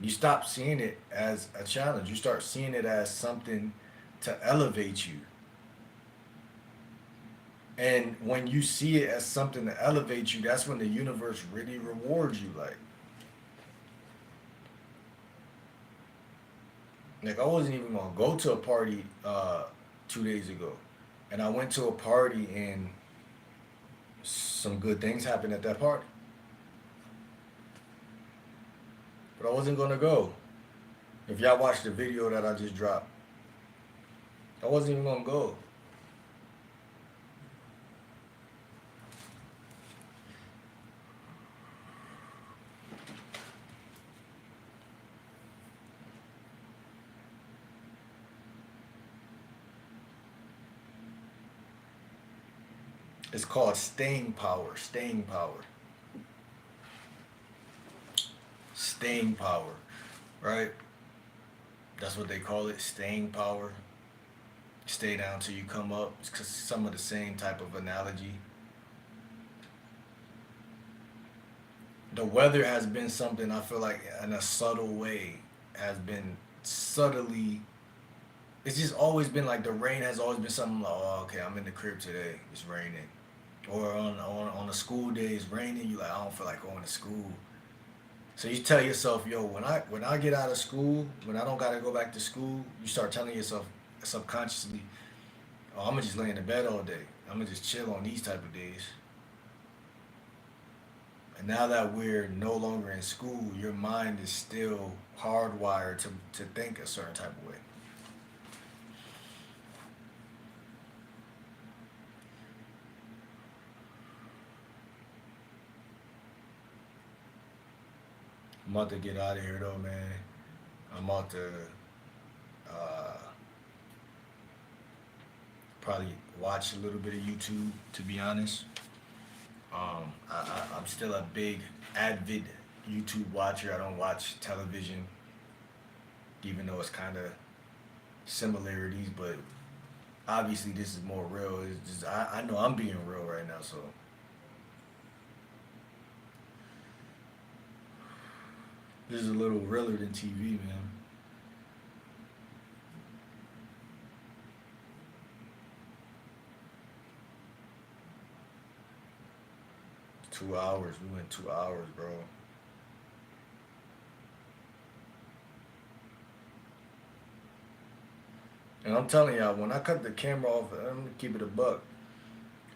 you stop seeing it as a challenge. You start seeing it as something to elevate you. And when you see it as something to elevate you, that's when the universe really rewards you. Like, I wasn't even gonna go to a party 2 days ago, and I went to a party, and some good things happened at that party. I wasn't gonna go. If y'all watched the video that I just dropped, I wasn't even gonna go. It's called staying power. Staying power. Staying power. Right? That's what they call it. Staying power. Stay down till you come up. It's 'cause some of the same type of analogy. The weather has been something I feel like in a subtle way has been subtly. It's just always been like the rain has always been something like, oh, okay, I'm in the crib today. It's raining. Or on a school day, it's raining. You like, I don't feel like going to school. So you tell yourself, yo, when I get out of school, when I don't gotta go back to school, you start telling yourself subconsciously, oh, I'm gonna just lay in the bed all day. I'm gonna just chill on these type of days. And now that we're no longer in school, your mind is still hardwired to think a certain type of way. I'm about to get out of here though, man. I'm about to uh, probably watch a little bit of YouTube, to be honest. I'm still a big, avid YouTube watcher. I don't watch television, even though it's kind of similarities, but obviously this is more real. It's just, I know I'm being real right now, so this is a little realer than TV, man. 2 hours. We went 2 hours, bro. And I'm telling y'all, when I cut the camera off, I'm gonna keep it a buck.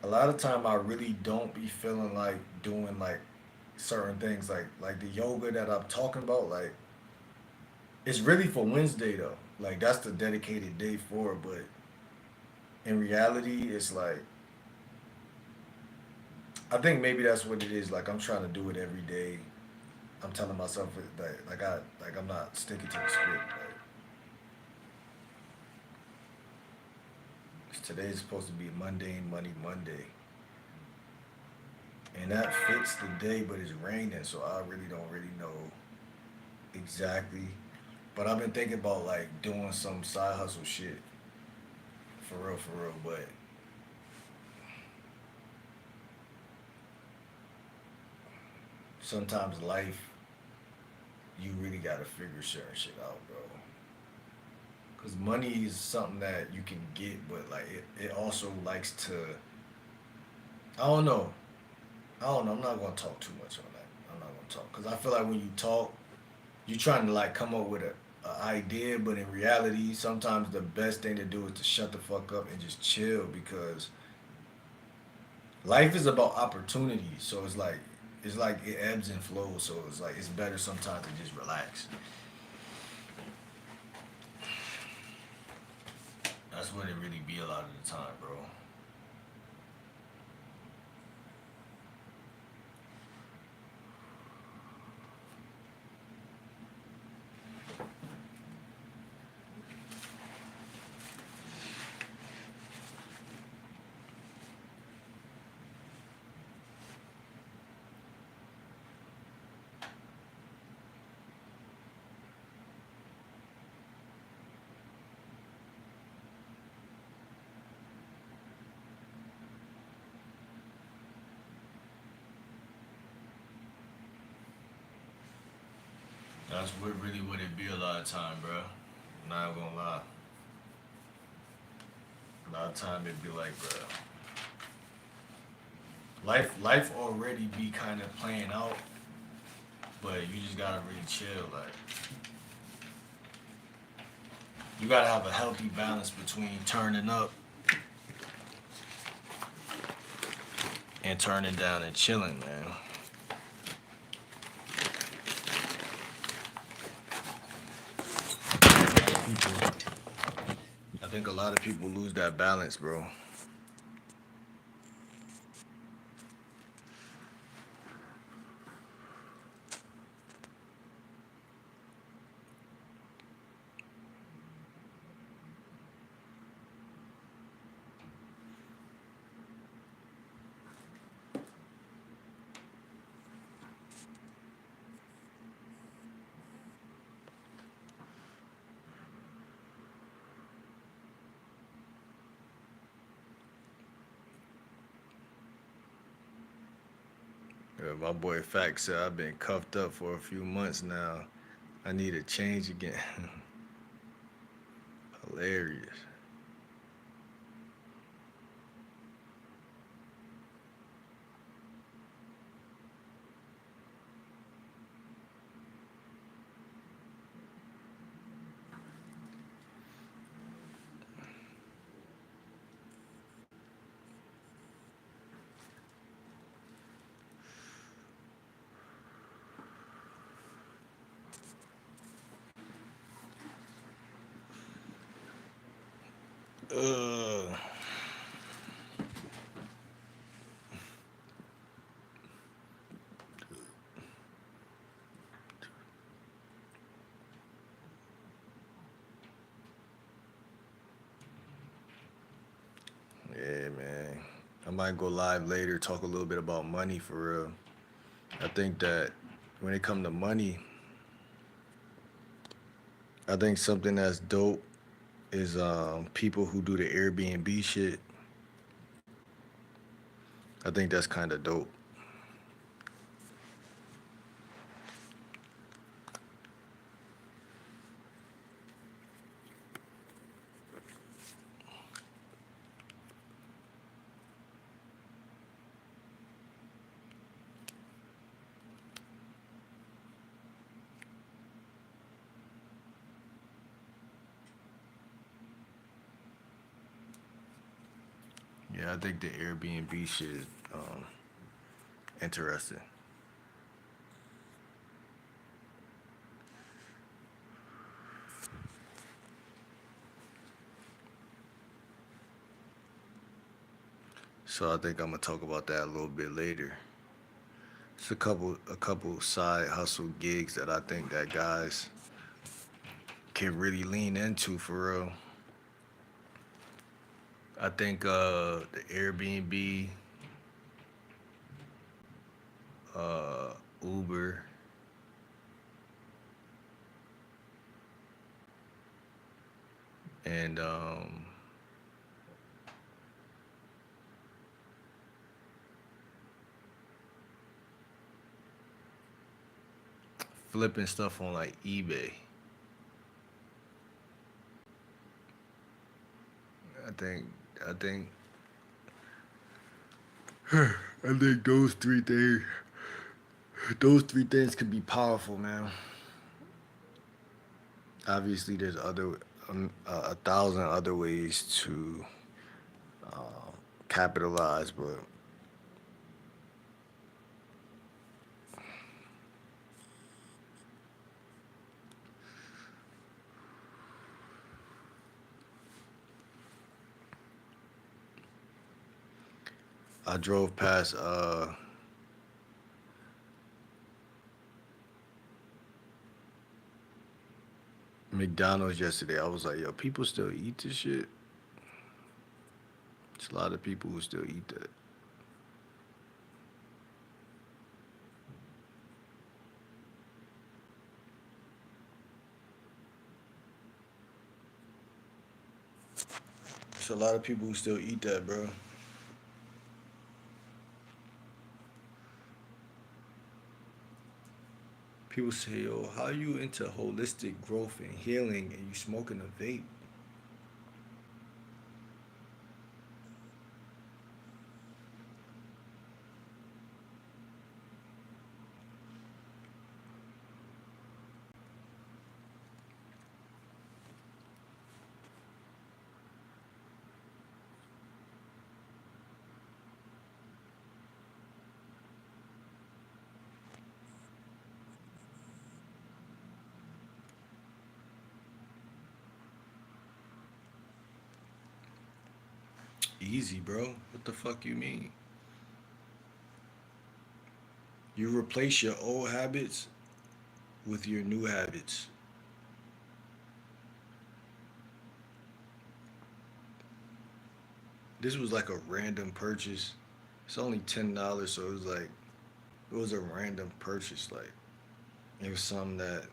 A lot of time, I really don't be feeling like doing like certain things, like the yoga that I'm talking about. Like it's really for Wednesday though. Like that's the dedicated day for it. But in reality, it's like I think maybe that's what it is. Like I'm trying to do it every day. I'm telling myself that like I'm not sticking to the script. Like 'cause today's supposed to be mundane money Monday, and that fits the day, but it's raining, so I really don't really know exactly. But I've been thinking about like doing some side hustle shit for real, for real. But sometimes life, you really gotta figure certain shit out, bro. Cause money is something that you can get, but like it also likes to. I don't know. I don't know. I'm not gonna talk too much on that. I'm not gonna talk because I feel like when you talk, you're trying to like come up with a idea, but in reality, sometimes the best thing to do is to shut the fuck up and just chill because life is about opportunity. So it's like it ebbs and flows. So it's like it's better sometimes to just relax. That's what it really be a lot of the time, bro. That's what it be a lot of time, bro. Not gonna lie. A lot of time it be like, bro, life already be kind of playing out, but you just gotta really chill. Like you gotta have a healthy balance between turning up and turning down and chilling, man. think a lot of people lose that balance, bro. Yeah, my boy Fact said I've been cuffed up for a few months now. I need a change again. Hilarious. Uh, yeah, man. I might go live later, talk a little bit about money for real. I think that when it come to money, I think something that's dope is people who do the Airbnb shit. I think that's kind of dope. Yeah, I think the Airbnb shit is interesting. So I think I'm gonna talk about that a little bit later. It's a couple side hustle gigs that I think that guys can really lean into for real. I think the Airbnb, Uber, and flipping stuff on like eBay. I think I think I think those three things could be powerful, man. Obviously, there's a thousand other ways to capitalize, but I drove past McDonald's yesterday. I was like, yo, people still eat this shit. It's a lot of people who still eat that. It's a lot of people who still eat that, bro. People say, yo, how you into holistic growth and healing and you smoking a vape? easy, bro. What the fuck you mean? You replace your old habits with your new habits. This was like a random purchase. It's only $10, so it was like it was a random purchase. Like it was something that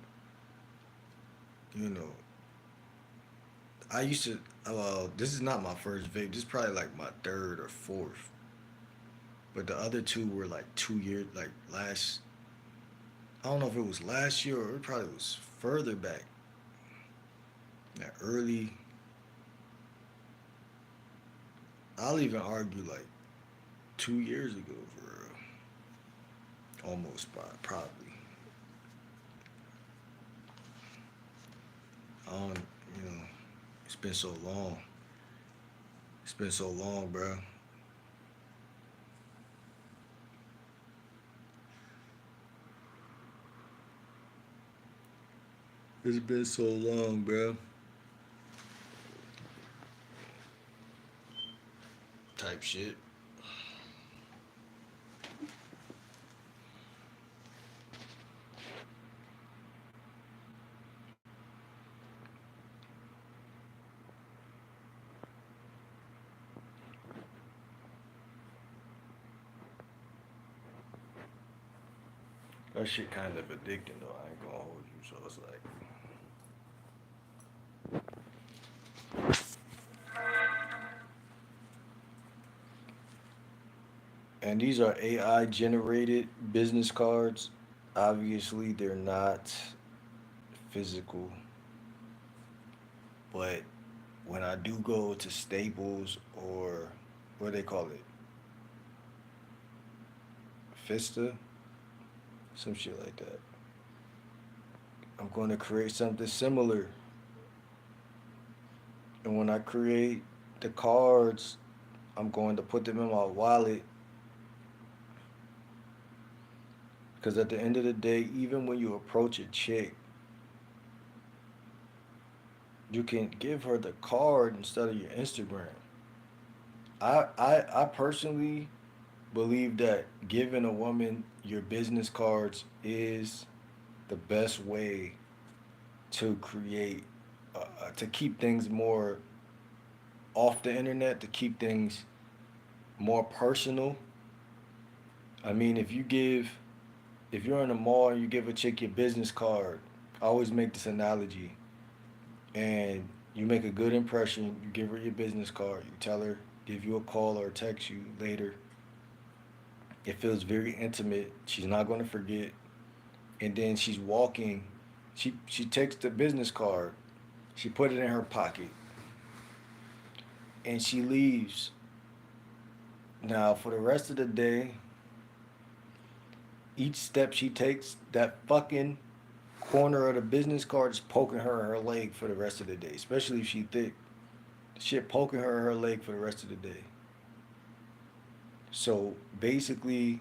you know. I used to. This is not my first vape. This is probably like my third or fourth. But the other two were like 2 years, like last. I don't know if it was last year or it probably was further back. That early. I'll even argue like 2 years ago for real. Almost probably. I don't. You know, it's been so long. It's been so long, bro. It's been so long, bro. Type shit. That shit kind of addicting though. I ain't gonna hold you. So it's like, and these are AI generated business cards. Obviously, they're not physical, but when I do go to Staples or what do they call it, Fista, some shit like that, I'm going to create something similar. And when I create the cards, I'm going to put them in my wallet because at the end of the day, even when you approach a chick, you can give her the card instead of your Instagram. I personally believe that giving a woman your business cards is the best way to create to keep things more off the internet, to keep things more personal. I mean, if you're in a mall and you give a chick your business card, I always make this analogy, and you make a good impression, you give her your business card, you tell her, give you a call or text you later. It feels very intimate. She's not going to forget. And then she's walking. She takes the business card. She put it in her pocket, and she leaves. Now for the rest of the day, each step she takes, that fucking corner of the business card is poking her in her leg for the rest of the day. Especially if she thick, shit poking her in her leg for the rest of the day. So basically,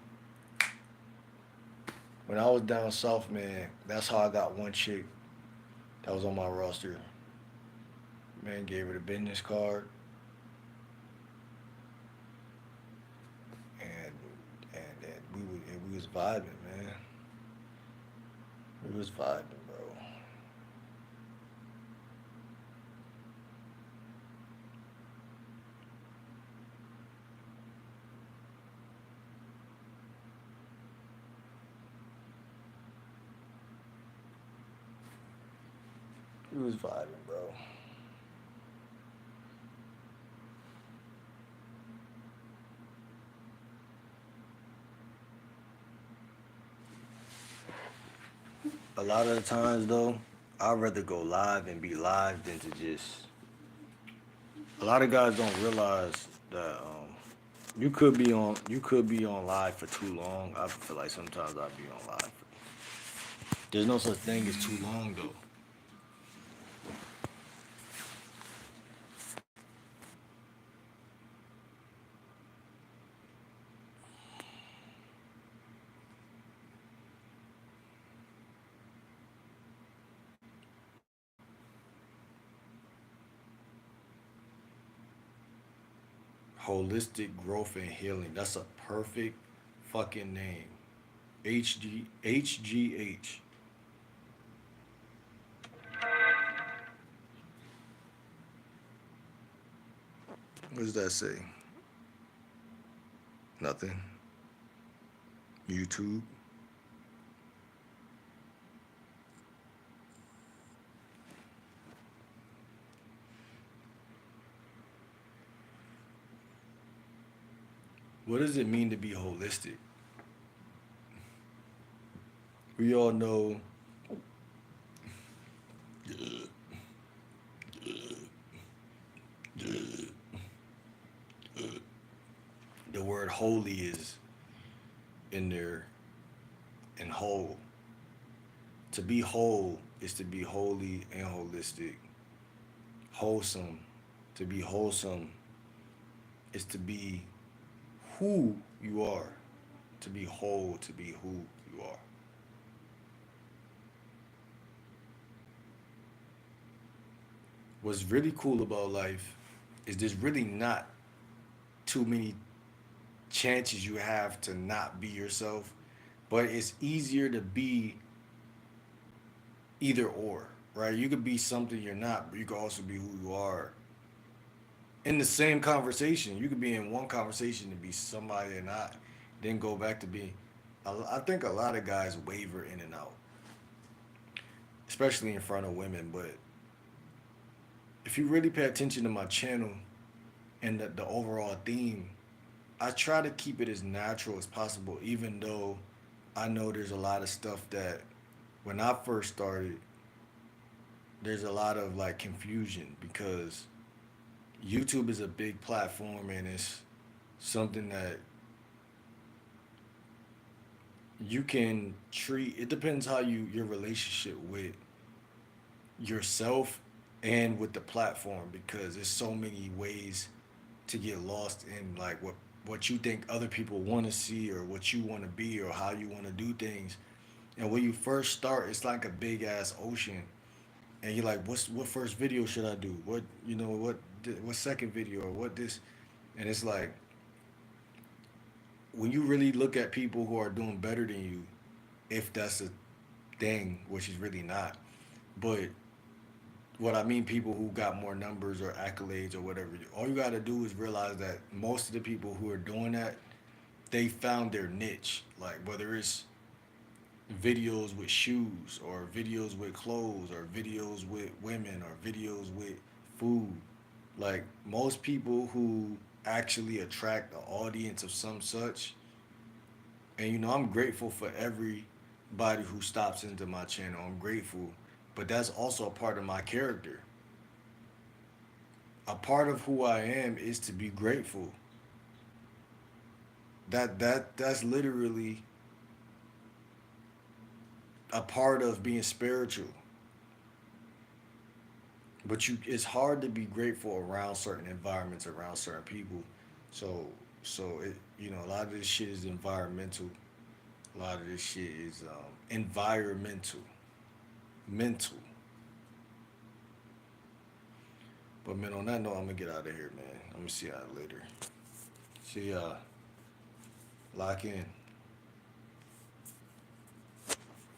when I was down south, man, that's how I got one chick that was on my roster. Man, gave her the business card, and and we was vibing, man. We was vibing, bro. We was vibing, bro. A lot of the times, though, I'd rather go live and be live than to just. A lot of guys don't realize that you could be on live for too long. I feel like sometimes I'd be on live. There's no such thing as too long though. Holistic Growth and Healing. That's a perfect fucking name. HGH. What does that say? Nothing. YouTube. What does it mean to be holistic? We all know the word holy is in there, and whole. To be whole is to be holy and holistic. Wholesome. To be wholesome is to be who you are. To be whole, to be who you are. What's really cool about life is there's really not too many chances you have to not be yourself, but it's easier to be either or, right? You could be something you're not, but you could also be who you are in the same conversation. You could be in one conversation and be somebody and not, then go back to being. I think a lot of guys waver in and out, especially in front of women. But if you really pay attention to my channel and the overall theme, I try to keep it as natural as possible, even though I know there's a lot of stuff that when I first started, there's a lot of like confusion because YouTube is a big platform and it's something that you can treat. It depends how your relationship with yourself and with the platform, because there's so many ways to get lost in like what you think other people want to see or what you want to be or how you want to do things. And when you first start, it's like a big ass ocean, and you're like, what first video should I do? What what second video or what this? And it's like when you really look at people who are doing better than you, if that's a thing, which is really not. But what I mean, people who got more numbers or accolades or whatever, all you got to do is realize that most of the people who are doing that, they found their niche. Like whether it's videos with shoes or videos with clothes or videos with women or videos with food. Like most people who actually attract an audience of some such, and I'm grateful for everybody who stops into my channel. I'm grateful, but that's also a part of my character. A part of who I am is to be grateful. That's literally a part of being spiritual. But it's hard to be grateful around certain environments, around certain people. So a lot of this shit is environmental. A lot of this shit is environmental, mental. But man, on that note, I'm gonna get out of here, man. I'm gonna see y'all later. See y'all. Lock in.